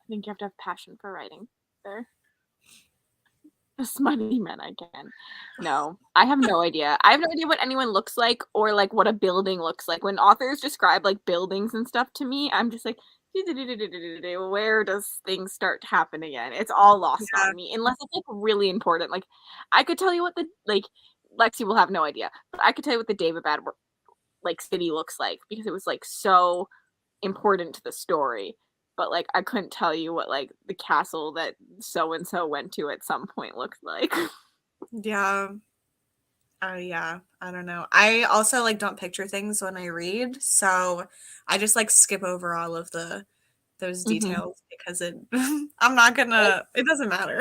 I think you have to have passion for writing. There. The smutty men I can. No, I have no idea. I have no idea what anyone looks like or like what a building looks like. When authors describe like buildings and stuff to me, I'm just like, where does things start to happen again? It's all lost Yeah. on me unless it's like really important. Like I could tell you what the like Lexi will have no idea, but I could tell you what the David Bad like city looks like because it was like so important to the story. But like I couldn't tell you what like the castle that so and so went to at some point looked like. Yeah. Yeah, I don't know. I also like don't picture things when I read, so I just like skip over all of those Mhm. details because it I'm not gonna it doesn't matter.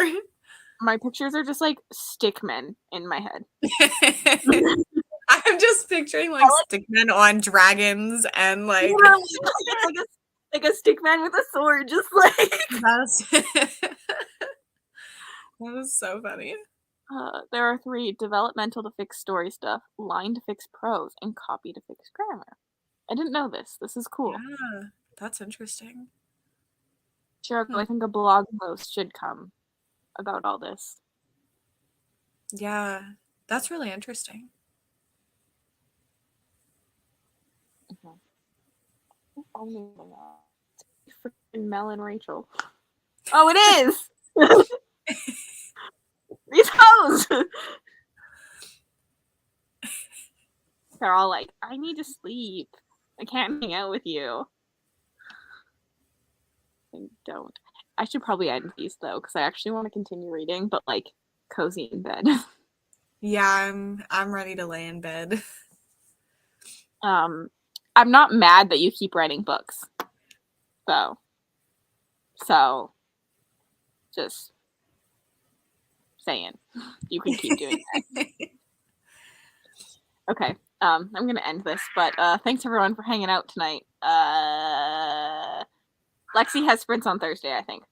My pictures are just like stick men in my head. I'm just picturing like stickmen on dragons and like It's like a stick man with a sword, just like that was so funny. there are 3: developmental to fix story stuff, line to fix prose, and copy to fix grammar. I didn't know this. This is cool. Yeah, that's interesting. Sure, I think a blog post should come about all this. Yeah, that's really interesting. Freaking Mel and Rachel. Oh, it is! These hoes! They're all like, I need to sleep. I can't hang out with you. I don't. I should probably end these though, because I actually want to continue reading, but like cozy in bed. Yeah, I'm ready to lay in bed. I'm not mad that you keep writing books. So just saying. You can keep doing that. Okay. I'm gonna end this, but thanks everyone for hanging out tonight. Lexi has sprints on Thursday, I think.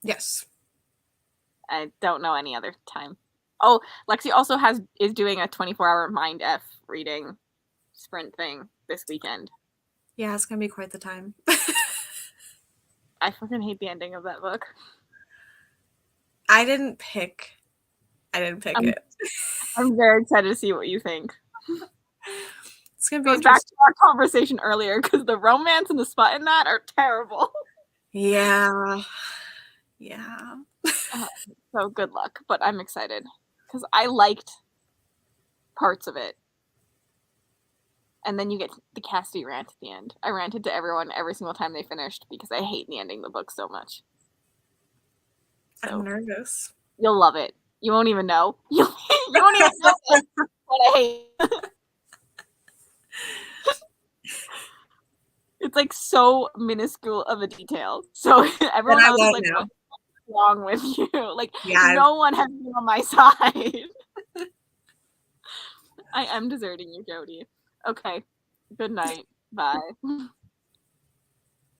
Yes. I don't know any other time. Oh, Lexi also is doing a 24-hour Mind F reading sprint thing this weekend. Yeah, it's gonna be quite the time. I fucking hate the ending of that book. I didn't pick it. I'm very excited to see what you think. It's gonna be Goes back to our conversation earlier, because the romance and the spot in that are terrible. Yeah. So good luck, but I'm excited because I liked parts of it. And then you get the Cassidy rant at the end. I ranted to everyone every single time they finished because I hate the ending of the book so much. So, I'm nervous. You'll love it. You won't even know. You won't even know what I hate. It's like so minuscule of a detail. So everyone else is like, what's wrong with you? Like, no one has been on my side. I am deserting you, Jody. Okay. Good night. Bye.